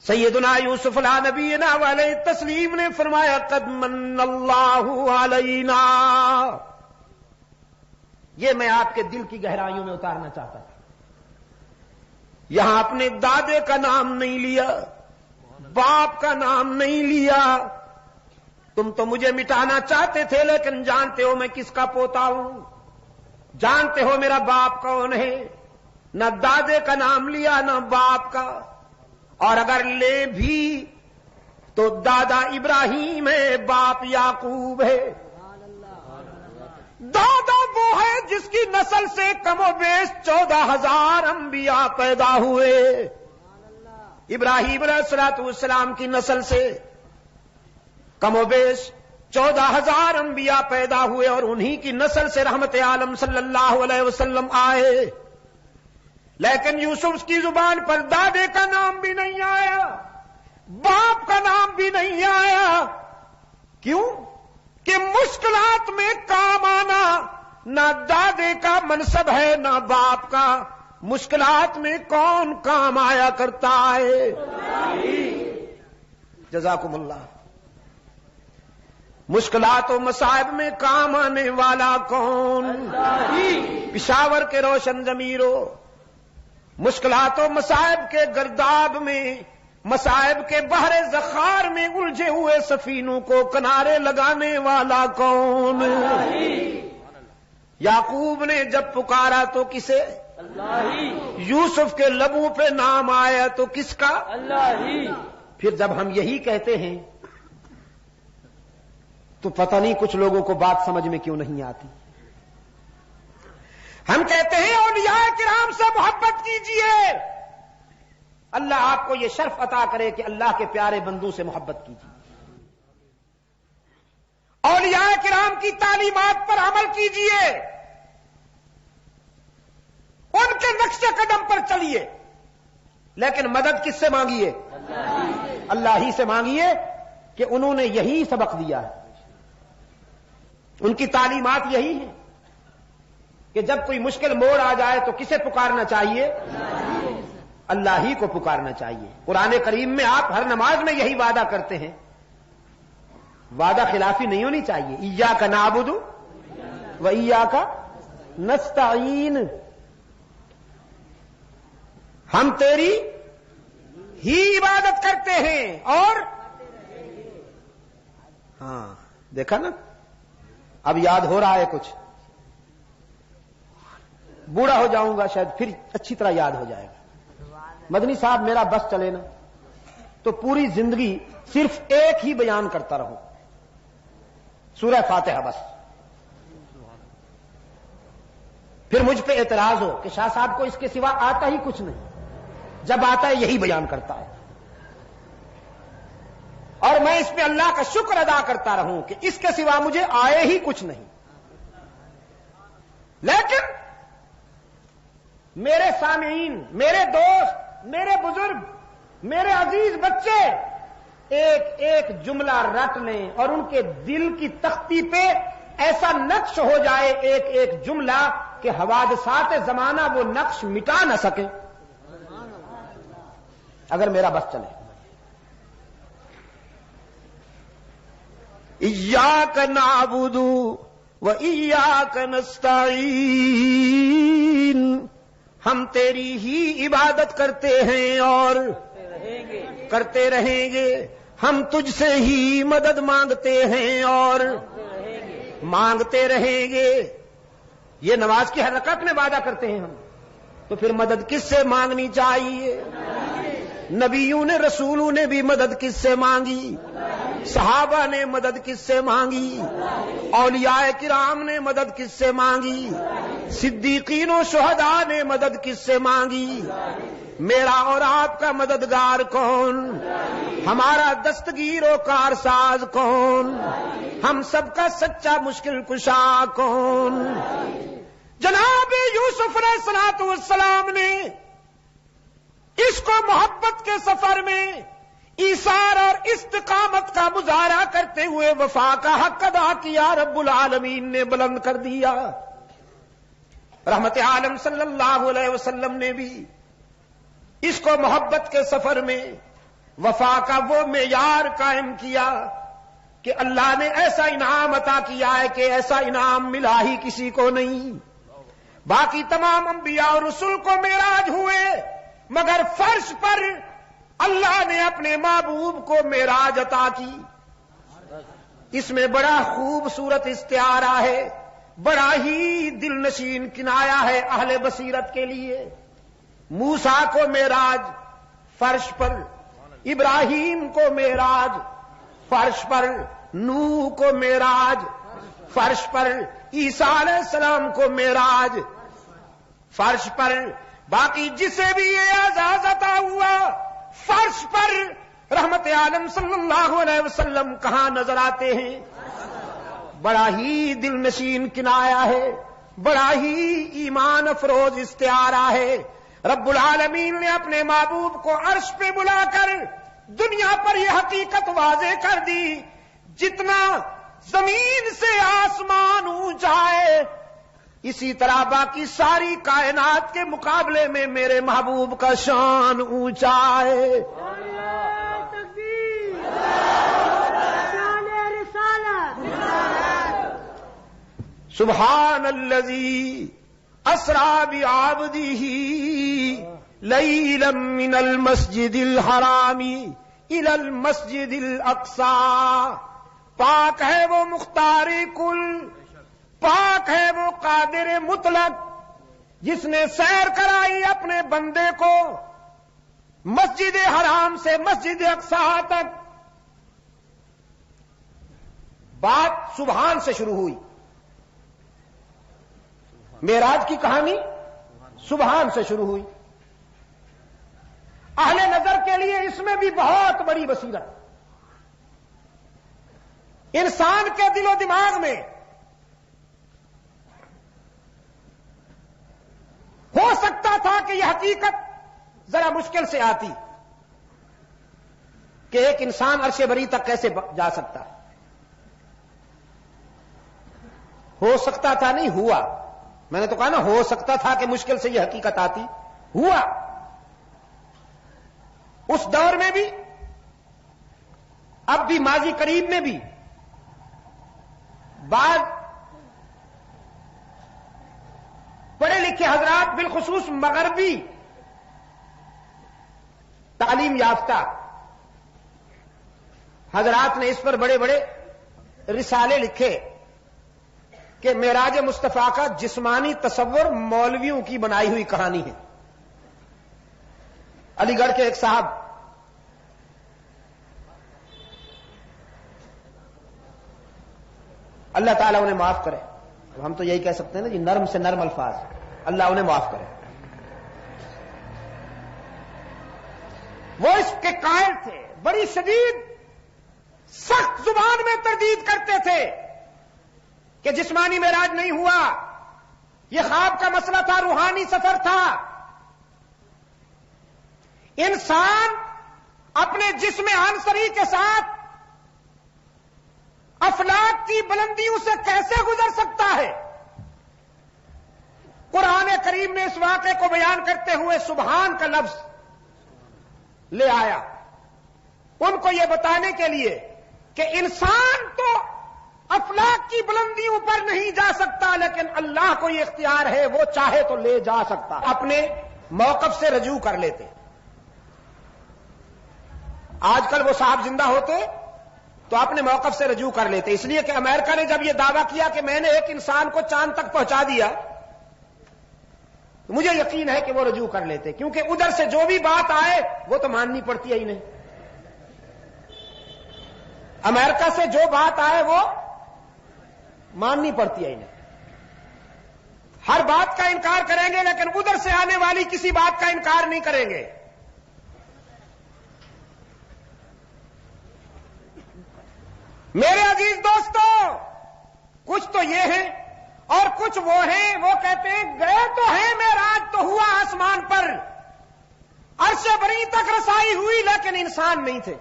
Speaker 1: سیدنا یوسف علیہ نبینا علیہ تسلیم نے فرمایا قد من اللہ علینا، یہ میں آپ کے دل کی گہرائیوں میں اتارنا چاہتا تھا۔ یہاں اپنے دادے کا نام نہیں لیا، باپ کا نام نہیں لیا، تم تو مجھے مٹانا چاہتے تھے لیکن جانتے ہو میں کس کا پوتا ہوں، جانتے ہو میرا باپ کون ہے، نہ دادے کا نام لیا نہ باپ کا، اور اگر لے بھی تو دادا ابراہیم ہے، باپ یعقوب ہے۔ دادا وہ ہے جس کی نسل سے کم و بیش 14,000 انبیاء پیدا ہوئے۔ ابراہیم علیہ السلام کی نسل سے کم و بیش 14,000 انبیاء پیدا ہوئے، اور انہی کی نسل سے رحمت عالم صلی اللہ علیہ وسلم آئے۔ لیکن یوسف کی زبان پر دادے کا نام بھی نہیں آیا، باپ کا نام بھی نہیں آیا۔ کیوں؟ کہ مشکلات میں کام آنا نہ دادے کا منصب ہے نہ باپ کا۔ مشکلات میں کون کام آیا کرتا ہے؟ جزاکم اللہ۔ مشکلات و مصائب میں کام آنے والا کون؟ پشاور کے روشن ضمیروں، مشکلات و مصائب کے گرداب میں، مصائب کے بحر زخار میں الجھے ہوئے سفینوں کو کنارے لگانے والا کون؟ یعقوب نے جب پکارا تو کسے؟ یوسف کے لبوں پہ نام آیا تو کس کا؟ پھر جب ہم یہی کہتے ہیں تو پتہ نہیں کچھ لوگوں کو بات سمجھ میں کیوں نہیں آتی۔ ہم کہتے ہیں اولیاء کرام سے محبت کیجئے، اللہ آپ کو یہ شرف عطا کرے کہ اللہ کے پیارے بندوں سے محبت کیجیے۔ اولیاء کرام کی تعلیمات پر عمل کیجیے، ان کے نقش قدم پر چلیے، لیکن مدد کس سے مانگیے؟ اللہ ہی سے مانگیے، کہ انہوں نے یہی سبق دیا ہے، ان کی تعلیمات یہی ہیں کہ جب کوئی مشکل موڑ آ جائے تو کسے پکارنا چاہیے؟ اللہ ہی کو پکارنا چاہیے۔ قرآن کریم میں آپ ہر نماز میں یہی وعدہ کرتے ہیں، وعدہ خلافی نہیں ہونی چاہیے۔ ایاک نعبد و ایاک نستعین، ہم تیری ہی عبادت کرتے ہیں، اور ہاں دیکھا نا، اب یاد ہو رہا ہے کچھ، بوڑھا ہو جاؤں گا شاید پھر اچھی طرح یاد ہو جائے گا۔ مدنی صاحب میرا بس چلے نا تو پوری زندگی صرف ایک ہی بیان کرتا رہوں، سورہ فاتحہ بس، پھر مجھ پہ اعتراض ہو کہ شاہ صاحب کو اس کے سوا آتا ہی کچھ نہیں، جب آتا ہے یہی بیان کرتا ہے، اور میں اس پہ اللہ کا شکر ادا کرتا رہوں کہ اس کے سوا مجھے آئے ہی کچھ نہیں۔ لیکن میرے سامعین، میرے دوست، میرے بزرگ، میرے عزیز بچے ایک ایک جملہ رٹ لیں اور ان کے دل کی تختی پہ ایسا نقش ہو جائے ایک ایک جملہ کہ حوادثات زمانہ وہ نقش مٹا نہ سکے، اگر میرا بس چلے۔ ایاک نعبد و ایاک نستعین، ہم تیری ہی عبادت کرتے ہیں اور کرتے رہیں گے، ہم تجھ سے ہی مدد مانگتے ہیں اور مانگتے رہیں گے۔ یہ نماز کی ہر رکعت میں وعدہ کرتے ہیں ہم، تو پھر مدد کس سے مانگنی چاہیے؟ نبیوں نے، رسولوں نے بھی مدد کس سے مانگی؟ صحابہ نے مدد کس سے مانگی؟ اولیاء کرام نے مدد کس سے مانگی؟ صدیقین و شہداء نے مدد کس سے مانگی؟ میرا اور آپ کا مددگار کون؟ ہمارا دستگیر و کارساز کون؟ ہم سب کا سچا مشکل کشا کون؟ جناب یوسف علیہ السلام نے اس کو محبت کے سفر میں ایثار اور استقامت کا مظاہرہ کرتے ہوئے وفا کا حق ادا کیا، رب العالمین نے بلند کر دیا۔ رحمت عالم صلی اللہ علیہ وسلم نے بھی اس کو محبت کے سفر میں وفا کا وہ معیار قائم کیا کہ اللہ نے ایسا انعام عطا کیا ہے کہ ایسا انعام ملا ہی کسی کو نہیں۔ باقی تمام انبیاء اور رسول کو معراج ہوئے، مگر فرش پر اللہ نے اپنے محبوب کو معراج عطا کی۔ اس میں بڑا خوبصورت استعارہ ہے، بڑا ہی دل نشین کنایا ہے اہل بصیرت کے لیے۔ موسیٰ کو معراج فرش پر، ابراہیم کو معراج فرش پر، نوح کو معراج فرش پر، عیسیٰ علیہ السلام کو معراج فرش پر، باقی جسے بھی یہ اعزاز عطا ہوا فرش پر رحمت عالم صلی اللہ علیہ وسلم کہاں نظر آتے ہیں؟ بڑا ہی دل نشین کنایا ہے، بڑا ہی ایمان افروز استعارہ ہے۔ رب العالمین نے اپنے محبوب کو عرش پہ بلا کر دنیا پر یہ حقیقت واضح کر دی، جتنا زمین سے آسمان اونچا ہے اسی طرح باقی ساری کائنات کے مقابلے میں میرے محبوب کا شان اونچا ہے۔ سبحان الذی اسری بعبدہ لیلا من المسجد الحرام الی المسجد الاقصی۔ پاک ہے وہ مختار کل، پاک ہے وہ قادر مطلق، جس نے سیر کرائی اپنے بندے کو مسجد حرام سے مسجد اقصی تک۔ بات سبحان سے شروع ہوئی، معراج کی کہانی سبحان سے شروع ہوئی۔ اہل نظر کے لیے اس میں بھی بہت بڑی بصیرت۔ انسان کے دل و دماغ میں ہو سکتا تھا کہ یہ حقیقت ذرا مشکل سے آتی کہ ایک انسان عرش بری تک کیسے جا سکتا ہے۔ ہو سکتا تھا نہیں، ہوا۔ میں نے تو کہا نا ہو سکتا تھا کہ مشکل سے یہ حقیقت آتی، ہوا۔ اس دور میں بھی، اب بھی، ماضی قریب میں بھی بعض پڑھے لکھے حضرات، بالخصوص مغربی تعلیم یافتہ حضرات نے اس پر بڑے بڑے رسالے لکھے کہ معراج مصطفیٰ کا جسمانی تصور مولویوں کی بنائی ہوئی کہانی ہے۔ علی گڑھ کے ایک صاحب اللہ تعالیٰ انہیں معاف کرے، ہم تو یہی کہہ سکتے ہیں نا جی، نرم سے نرم الفاظ، اللہ انہیں معاف کرے۔ وہ اس کے قائل تھے، بڑی شدید سخت زبان میں تردید کرتے تھے کہ جسمانی معراج نہیں ہوا، یہ خواب کا مسئلہ تھا، روحانی سفر تھا۔ انسان اپنے جسم عنصری کے ساتھ افلاک کی بلندیوں سے کیسے گزر سکتا ہے؟ قرآن کریم نے اس واقعے کو بیان کرتے ہوئے سبحان کا لفظ لے آیا، ان کو یہ بتانے کے لیے کہ انسان تو افلاک کی بلندیوں پر نہیں جا سکتا، لیکن اللہ کو یہ اختیار ہے، وہ چاہے تو لے جا سکتا۔ اپنے موقف سے رجوع کر لیتے۔ آج کل وہ صاحب زندہ ہوتے تو اپنے موقف سے رجوع کر لیتے، اس لیے کہ امریکہ نے جب یہ دعویٰ کیا کہ میں نے ایک انسان کو چاند تک پہنچا دیا تو مجھے یقین ہے کہ وہ رجوع کر لیتے، کیونکہ ادھر سے جو بھی بات آئے وہ تو ماننی پڑتی ہے ہی نہیں۔ امریکہ سے جو بات آئے وہ ماننی پڑتی ہے ہی نہیں۔ ہر بات کا انکار کریں گے لیکن ادھر سے آنے والی کسی بات کا انکار نہیں کریں گے۔ میرے عزیز دوستو، کچھ تو یہ ہیں اور کچھ وہ ہیں، وہ کہتے ہیں گئے تو ہیں، معراج تو ہوا آسمان پر، عرش بری تک رسائی ہوئی، لیکن انسان نہیں تھے۔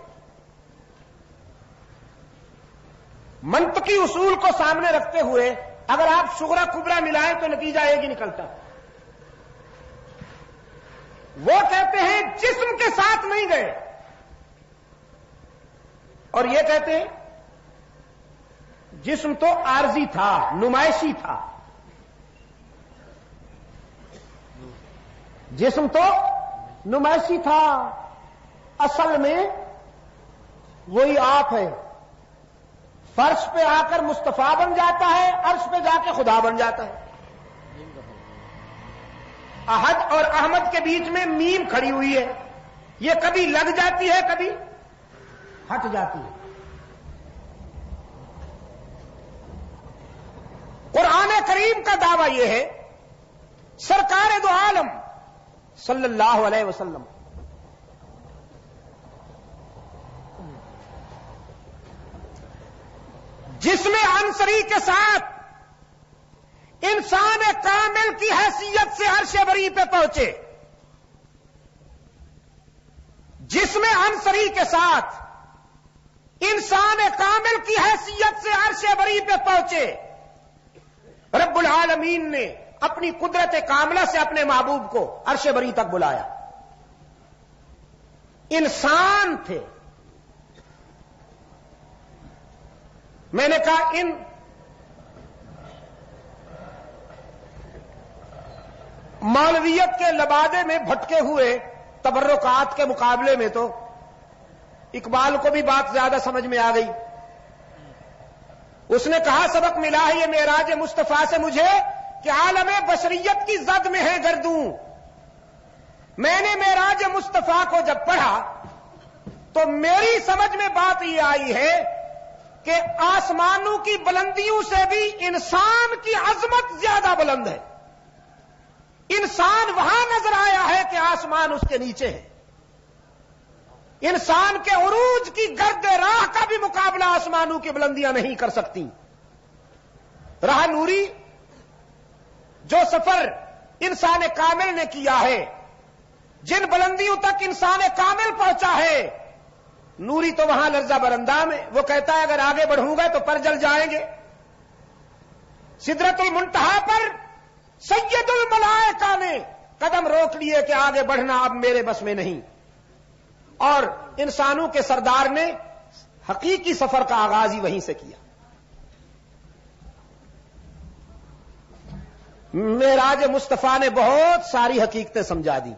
Speaker 1: منطقی اصول کو سامنے رکھتے ہوئے اگر آپ صغرا کبرا ملائیں تو نتیجہ ایک ہی نکلتا۔ وہ کہتے ہیں جسم کے ساتھ نہیں گئے، اور یہ کہتے ہیں جسم تو عارضی تھا، نمائشی تھا، جسم تو نمائشی تھا، اصل میں وہی آپ ہے، فرش پہ آ کر مصطفیٰ بن جاتا ہے، عرش پہ جا کے خدا بن جاتا ہے۔ احد اور احمد کے بیچ میں میم کھڑی ہوئی ہے، یہ کبھی لگ جاتی ہے کبھی ہٹ جاتی ہے. قرآن کریم کا دعویٰ یہ ہے سرکار دو عالم صلی اللہ علیہ وسلم جس میں عنصری کے ساتھ انسان کامل کی حیثیت سے عرش بری پہ پہنچے، جس میں عنصری کے ساتھ انسان کامل کی حیثیت سے عرش بری پہ پہنچے، رب العالمین نے اپنی قدرت کاملہ سے اپنے محبوب کو عرش بری تک بلایا. انسان تھے. میں نے کہا ان مولویت کے لبادے میں بھٹکے ہوئے تبرکات کے مقابلے میں تو اقبال کو بھی بات زیادہ سمجھ میں آ گئی. اس نے کہا سبق ملا ہے یہ معراج مصطفیٰ سے مجھے کہ عالم بشریت کی زد میں ہے گردوں. میں نے معراج مصطفیٰ کو جب پڑھا تو میری سمجھ میں بات یہ آئی ہے کہ آسمانوں کی بلندیوں سے بھی انسان کی عظمت زیادہ بلند ہے. انسان وہاں نظر آیا ہے کہ آسمان اس کے نیچے ہے. انسان کے عروج کی گرد راہ کا بھی مقابلہ آسمانوں کی بلندیاں نہیں کر سکتی. راہ نوری جو سفر انسان کامل نے کیا ہے، جن بلندیوں تک انسان کامل پہنچا ہے، نوری تو وہاں لرزہ برندام ہے. وہ کہتا ہے اگر آگے بڑھوں گا تو پر جل جائیں گے. سدرت المنتہا پر سید الملائکہ نے قدم روک لیے کہ آگے بڑھنا اب میرے بس میں نہیں. اور انسانوں کے سردار نے حقیقی سفر کا آغاز ہی وہیں سے کیا. معراج مصطفیٰ نے بہت ساری حقیقتیں سمجھا دی.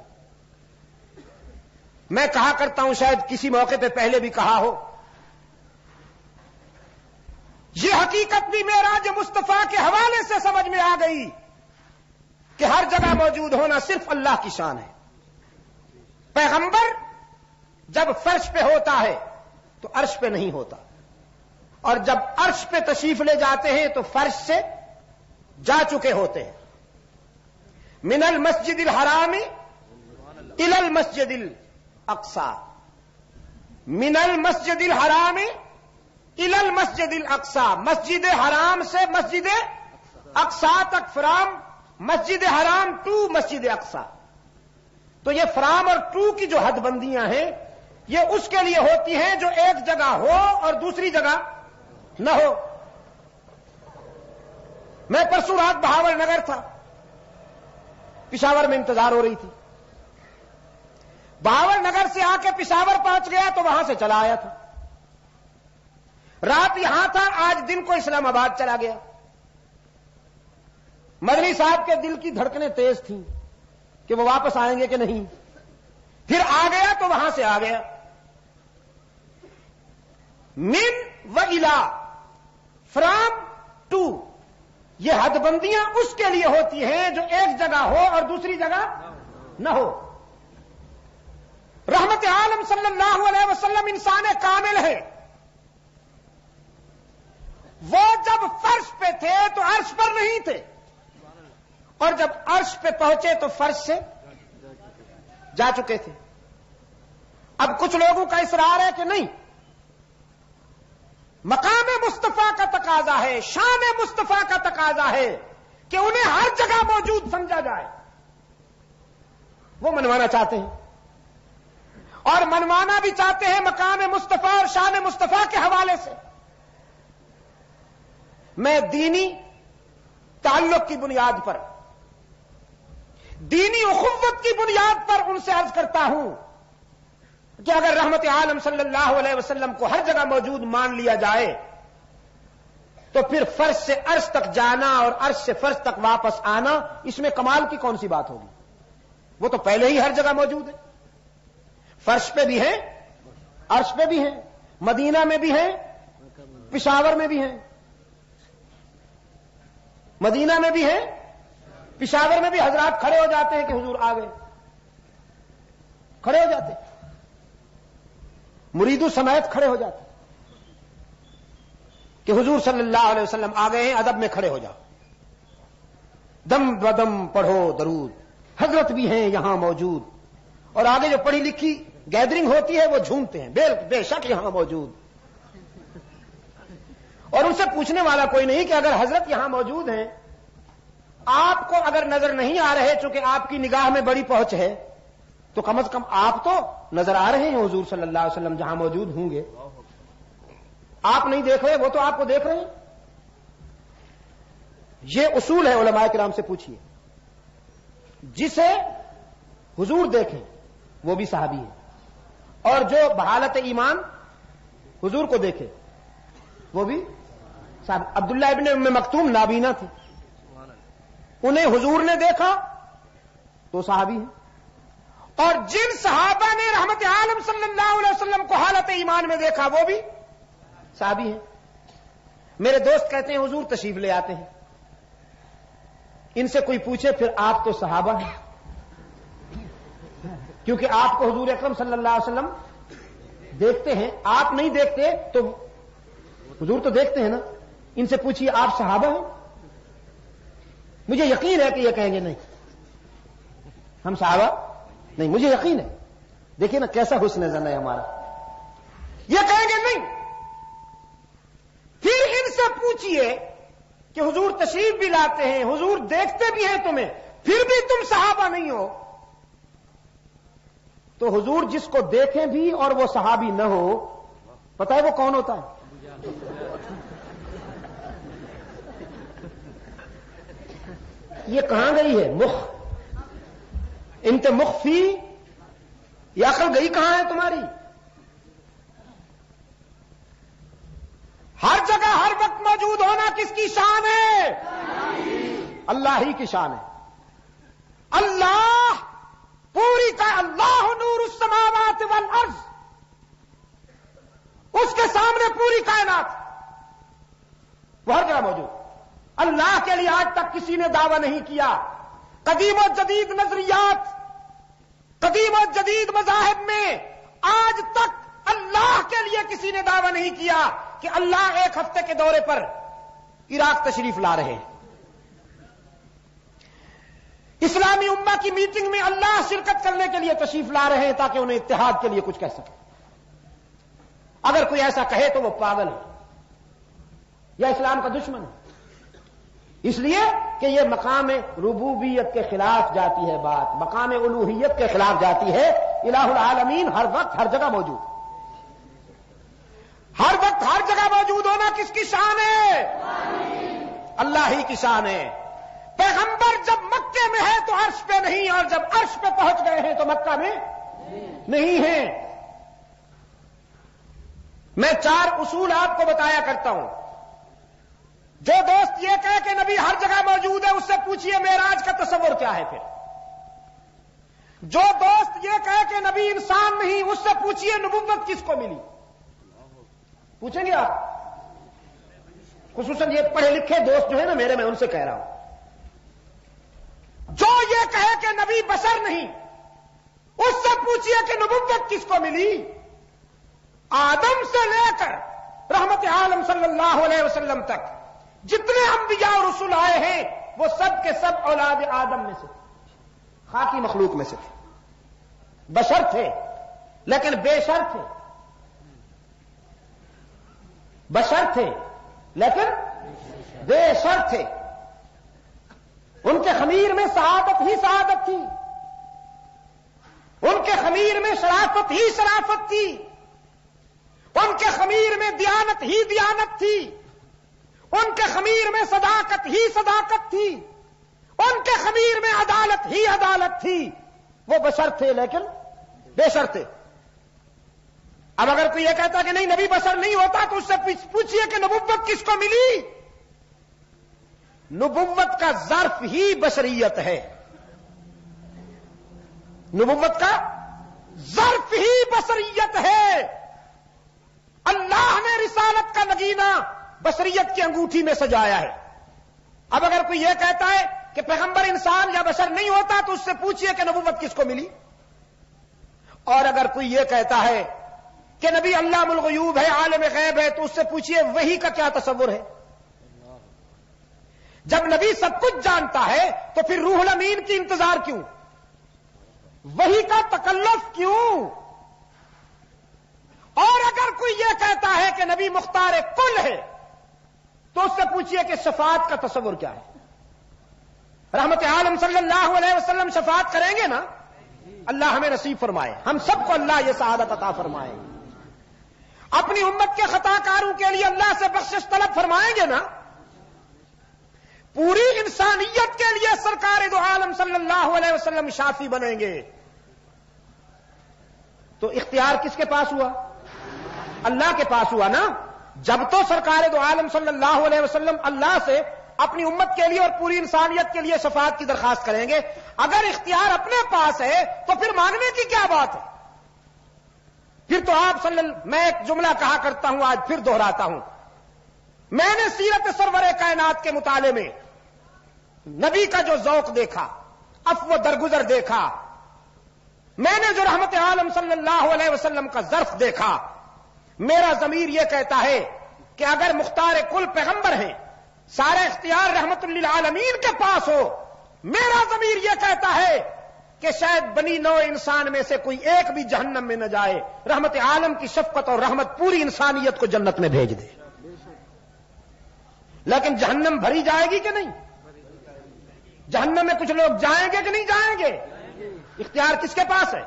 Speaker 1: میں کہا کرتا ہوں، شاید کسی موقع پہ پہلے بھی کہا ہو، یہ حقیقت بھی معراج مصطفیٰ کے حوالے سے سمجھ میں آ گئی کہ ہر جگہ موجود ہونا صرف اللہ کی شان ہے. پیغمبر جب فرش پہ ہوتا ہے تو عرش پہ نہیں ہوتا، اور جب عرش پہ تشریف لے جاتے ہیں تو فرش سے جا چکے ہوتے ہیں. من المسجد الحرام الى المسجد الاقصى، من المسجد الحرام الى المسجد الاقصى، مسجد حرام سے مسجد اقصی تک. فرام مسجد حرام ٹو مسجد اقصی. تو یہ فرام اور ٹو کی جو حد بندیاں ہیں یہ اس کے لیے ہوتی ہیں جو ایک جگہ ہو اور دوسری جگہ نہ ہو. میں پرسوں رات بہاول نگر تھا، پشاور میں انتظار ہو رہی تھی. بہاول نگر سے آ کے پشاور پہنچ گیا تو وہاں سے چلا آیا تھا. رات یہاں تھا، آج دن کو اسلام آباد چلا گیا. مدنی صاحب کے دل کی دھڑکنیں تیز تھیں کہ وہ واپس آئیں گے کہ نہیں. پھر آ گیا تو وہاں سے آ گیا. من و الا، فرام ٹو، یہ حد بندیاں اس کے لیے ہوتی ہیں جو ایک جگہ ہو اور دوسری جگہ نہ ہو. رحمت عالم صلی اللہ علیہ وسلم انسان کامل ہے. وہ جب فرش پہ تھے تو عرش پر نہیں تھے، اور جب عرش پہ پہنچے تو فرش سے جا چکے تھے. اب کچھ لوگوں کا اصرار ہے کہ نہیں، مقام مصطفیٰ کا تقاضا ہے، شان مصطفیٰ کا تقاضا ہے کہ انہیں ہر جگہ موجود سمجھا جائے. وہ منوانا چاہتے ہیں، اور منوانا بھی چاہتے ہیں مقام مصطفیٰ اور شان مصطفیٰ کے حوالے سے. میں دینی تعلق کی بنیاد پر، دینی اخوت کی بنیاد پر ان سے عرض کرتا ہوں کہ اگر رحمت عالم صلی اللہ علیہ وسلم کو ہر جگہ موجود مان لیا جائے تو پھر فرش سے عرش تک جانا اور عرش سے فرش تک واپس آنا، اس میں کمال کی کون سی بات ہوگی؟ وہ تو پہلے ہی ہر جگہ موجود ہے. فرش پہ بھی ہیں، عرش پہ بھی ہیں، مدینہ میں بھی ہیں، پشاور میں بھی ہیں. مدینہ میں بھی ہیں، پشاور میں بھی حضرات کھڑے ہو جاتے ہیں کہ حضور آ گئے، کھڑے ہو جاتے ہیں. مریدو سمیت کھڑے ہو جاتے کہ حضور صلی اللہ علیہ وسلم آ گئے ہیں، ادب میں کھڑے ہو جاؤ، دم بدم پڑھو درود، حضرت بھی ہیں یہاں موجود. اور آگے جو پڑھی لکھی گیدرنگ ہوتی ہے وہ جھومتے ہیں، بے شک یہاں موجود. اور ان سے پوچھنے والا کوئی نہیں کہ اگر حضرت یہاں موجود ہیں، آپ کو اگر نظر نہیں آ رہے چونکہ آپ کی نگاہ میں بڑی پہنچ ہے، تو کم از کم آپ تو نظر آ رہے ہیں حضور صلی اللہ علیہ وسلم جہاں موجود ہوں گے. آپ نہیں دیکھ رہے، وہ تو آپ کو دیکھ رہے ہیں. یہ اصول ہے، علماء کرام سے پوچھیے. جسے حضور دیکھیں وہ بھی صحابی ہے، اور جو بحالت ایمان حضور کو دیکھے وہ بھی صحابی. عبداللہ ابن ام مکتوم نابینا تھے، انہیں حضور نے دیکھا تو صحابی ہیں. اور جن صحابہ نے رحمت عالم صلی اللہ علیہ وسلم کو حالت ایمان میں دیکھا وہ بھی صحابی ہیں. میرے دوست کہتے ہیں حضور تشریف لے آتے ہیں، ان سے کوئی پوچھے پھر آپ تو صحابہ ہیں، کیونکہ آپ کو حضور اکرم صلی اللہ علیہ وسلم دیکھتے ہیں، آپ نہیں دیکھتے تو حضور تو دیکھتے ہیں نا. ان سے پوچھیے آپ صحابہ ہیں؟ مجھے یقین ہے کہ یہ کہیں گے نہیں ہم صحابہ نہیں، مجھے یقین ہے. دیکھیے نا کیسا حسن ظن ہے ہمارا. یہ کہیں گے نہیں. پھر ان سے پوچھئے کہ حضور تشریف بھی لاتے ہیں، حضور دیکھتے بھی ہیں تمہیں، پھر بھی تم صحابہ نہیں ہو. تو حضور جس کو دیکھیں بھی اور وہ صحابی نہ ہو، پتہ ہے وہ کون ہوتا ہے؟ یہ کہاں گئی ہے مخ؟ انت مخفی، یہ عقل گئی کہاں ہے تمہاری؟ ہر جگہ ہر وقت موجود ہونا کس کی شان ہے؟ اللہ ہی کی شان ہے. اللہ پوری کا اللہ نور السماوات والارض، اس کے سامنے پوری کائنات وہ ہر جگہ موجود. اللہ کے لیے آج تک کسی نے دعویٰ نہیں کیا. قدیم و جدید نظریات، قدیم و جدید مذاہب میں آج تک اللہ کے لیے کسی نے دعویٰ نہیں کیا کہ اللہ ایک ہفتے کے دورے پر عراق تشریف لا رہے ہیں. اسلامی امہ کی میٹنگ میں اللہ شرکت کرنے کے لیے تشریف لا رہے ہیں تاکہ انہیں اتحاد کے لیے کچھ کہہ سکے. اگر کوئی ایسا کہے تو وہ پاگل ہے یا اسلام کا دشمن ہے. اس لیے کہ یہ مقام ربوبیت کے خلاف جاتی ہے بات، مقام الوہیت کے خلاف جاتی ہے. الہ العالمین ہر وقت ہر جگہ موجود، ہر وقت ہر جگہ موجود ہونا کس کی شان ہے؟ اللہ ہی کی شان ہے. پیغمبر جب مکے میں ہے تو عرش پہ نہیں، اور جب عرش پہ پہنچ گئے ہیں تو مکہ میں نہیں ہیں. میں 4 اصول آپ کو بتایا کرتا ہوں. جو دوست یہ کہے کہ نبی ہر جگہ موجود ہے اس سے پوچھئے معراج کا تصور کیا ہے. پھر جو دوست یہ کہے کہ نبی انسان نہیں اس سے پوچھئے نبوت کس کو ملی. پوچھیں گے آپ؟ خصوصاً یہ پڑھے لکھے دوست جو ہے نا میرے، میں ان سے کہہ رہا ہوں، جو یہ کہے کہ نبی بشر نہیں اس سے پوچھئے کہ نبوت کس کو ملی. آدم سے لے کر رحمت عالم صلی اللہ علیہ وسلم تک جتنے انبیاء اور رسول آئے ہیں وہ سب کے سب اولاد آدم میں سے، خاکی مخلوق میں سے تھے. بشر تھے لیکن بے شر تھے. بشر تھے لیکن بے شر تھے. ان کے خمیر میں سعادت ہی سعادت تھی، ان کے خمیر میں شرافت ہی شرافت تھی، ان کے خمیر میں دیانت ہی دیانت تھی، ان کے خمیر میں صداقت ہی صداقت تھی، ان کے خمیر میں عدالت ہی عدالت تھی. وہ بشر تھے لیکن بے شر تھے. اب اگر کوئی یہ کہتا کہ نہیں نبی بشر نہیں ہوتا تو اس سے پوچھئے کہ نبوت کس کو ملی. نبوت کا ظرف ہی بشریت ہے، نبوت کا ظرف ہی بشریت ہے. اللہ نے رسالت کا نگینہ بشریت کی انگوٹھی میں سجایا ہے. اب اگر کوئی یہ کہتا ہے کہ پیغمبر انسان یا بشر نہیں ہوتا تو اس سے پوچھئے کہ نبوت کس کو ملی. اور اگر کوئی یہ کہتا ہے کہ نبی علام الغیوب ہے، عالم غیب ہے، تو اس سے پوچھئے وحی کا کیا تصور ہے؟ جب نبی سب کچھ جانتا ہے تو پھر روح الامین کی انتظار کیوں؟ وحی کا تکلف کیوں؟ اور اگر کوئی یہ کہتا ہے کہ نبی مختار کل ہے تو اس سے پوچھئے کہ شفاعت کا تصور کیا ہے؟ رحمت عالم صلی اللہ علیہ وسلم شفاعت کریں گے نا؟ اللہ ہمیں نصیب فرمائے، ہم سب کو اللہ یہ سعادت عطا فرمائے۔ اپنی امت کے خطا کاروں کے لیے اللہ سے بخشش طلب فرمائیں گے نا؟ پوری انسانیت کے لیے سرکار دو عالم صلی اللہ علیہ وسلم شافی بنیں گے، تو اختیار کس کے پاس ہوا؟ اللہ کے پاس ہوا نا۔ جب تو سرکار دو عالم صلی اللہ علیہ وسلم اللہ سے اپنی امت کے لیے اور پوری انسانیت کے لیے شفاعت کی درخواست کریں گے، اگر اختیار اپنے پاس ہے تو پھر مانگنے کی کیا بات ہے؟ پھر تو آپ میں ایک جملہ کہا کرتا ہوں، آج پھر دہراتا ہوں، میں نے سیرت سرور کائنات کے مطالعے میں نبی کا جو ذوق دیکھا، عفو درگزر دیکھا، میں نے جو رحمت عالم صلی اللہ علیہ وسلم کا ظرف دیکھا، میرا ضمیر یہ کہتا ہے کہ اگر مختار کل پیغمبر ہیں، سارا اختیار رحمت للعالمین کے پاس ہو، میرا ضمیر یہ کہتا ہے کہ شاید بنی نوع انسان میں سے کوئی ایک بھی جہنم میں نہ جائے، رحمت عالم کی شفقت اور رحمت پوری انسانیت کو جنت میں بھیج دے۔ لیکن جہنم بھری جائے گی کہ نہیں؟ جہنم میں کچھ لوگ جائیں گے کہ نہیں جائیں گے؟ اختیار کس کے پاس ہے؟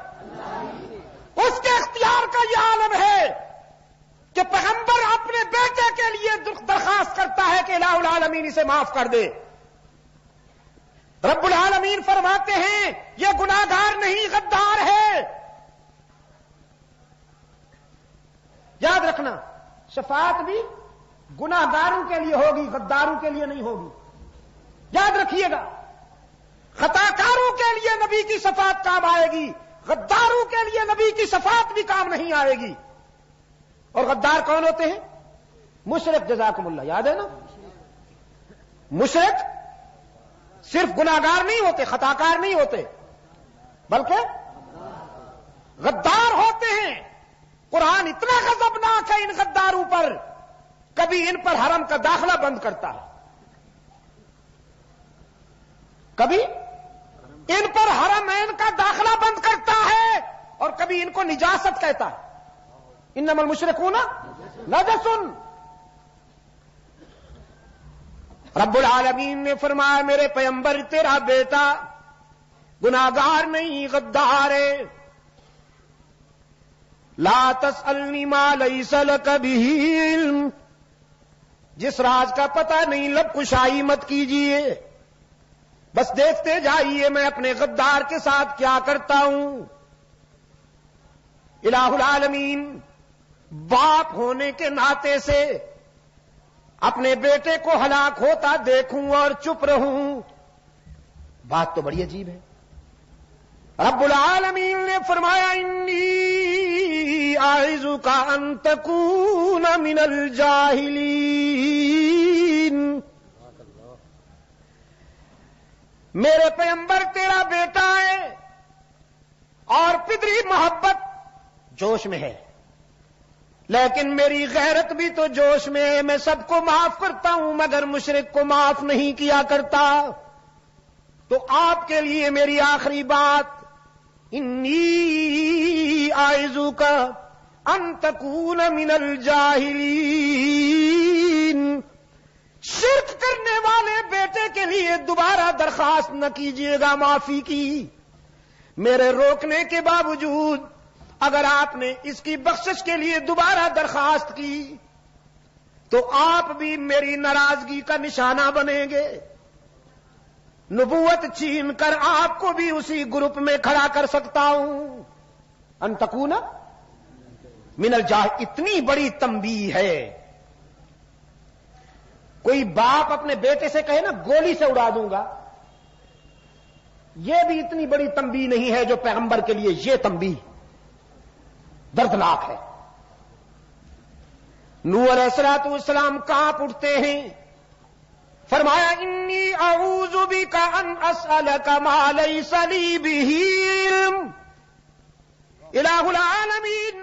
Speaker 1: اس کے اختیار کا یہ عالم ہے کہ پیغمبر اپنے بیٹے کے لیے درخواست کرتا ہے کہ الہ العالمین اسے معاف کر دے۔ رب العالمین فرماتے ہیں یہ گناہگار نہیں، غدار ہے۔ یاد رکھنا، شفاعت بھی گناہگاروں کے لیے ہوگی، غداروں کے لیے نہیں ہوگی، یاد رکھیے گا۔ خطاکاروں کے لیے نبی کی شفاعت کام آئے گی، غداروں کے لیے نبی کی شفاعت بھی کام نہیں آئے گی۔ اور غدار کون ہوتے ہیں؟ مشرک، جزاکم اللہ، یاد ہے نا؟ مشرک صرف گناہگار نہیں ہوتے، خطاکار نہیں ہوتے، بلکہ غدار ہوتے ہیں۔ قرآن اتنا غضبناک ہے ان غداروں پر، کبھی ان پر حرم کا داخلہ بند کرتا ہے، کبھی ان پر حرمین کا داخلہ بند کرتا ہے، اور کبھی ان کو نجاست کہتا ہے۔ انما المشرکون نجس۔ رب العالمین نے فرمایا میرے پیغمبر تیرا بیٹا گناہگار نہیں، غدار ہے۔ لا تسألنی ما لیس لک بہ علم، جس راز کا پتہ نہیں لب کشائی مت کیجیے، بس دیکھتے جائیے میں اپنے غدار کے ساتھ کیا کرتا ہوں۔ الہ العالمین باپ ہونے کے ناطے سے اپنے بیٹے کو ہلاک ہوتا دیکھوں اور چپ رہوں، بات تو بڑی عجیب ہے۔ رب العالمین نے فرمایا انی اعوذک ان تکون من الجاہلین، میرے پیغمبر تیرا بیٹا ہے اور پدری محبت جوش میں ہے، لیکن میری غیرت بھی تو جوش میں ہے، میں سب کو معاف کرتا ہوں مگر مشرک کو معاف نہیں کیا کرتا۔ تو آپ کے لیے میری آخری بات، انی اعوذک ان تکون من الجاہلین، شرک کرنے والے بیٹے کے لیے دوبارہ درخواست نہ کیجیے گا معافی کی۔ میرے روکنے کے باوجود اگر آپ نے اس کی بخشش کے لیے دوبارہ درخواست کی تو آپ بھی میری ناراضگی کا نشانہ بنیں گے، نبوت چھین کر آپ کو بھی اسی گروپ میں کھڑا کر سکتا ہوں۔ ان تکون من الجاہل، اتنی بڑی تنبیہ ہے۔ کوئی باپ اپنے بیٹے سے کہے نا گولی سے اڑا دوں گا، یہ بھی اتنی بڑی تنبیہ نہیں ہے جو پیغمبر کے لیے یہ تنبیہ دردناک ہے۔ نوح علیہ الصلوۃ والسلام کانپ اٹھتے ہیں، فرمایا انی اعوذ بک ان اسألک ما لیس لی بہ علم۔ الہ العالمین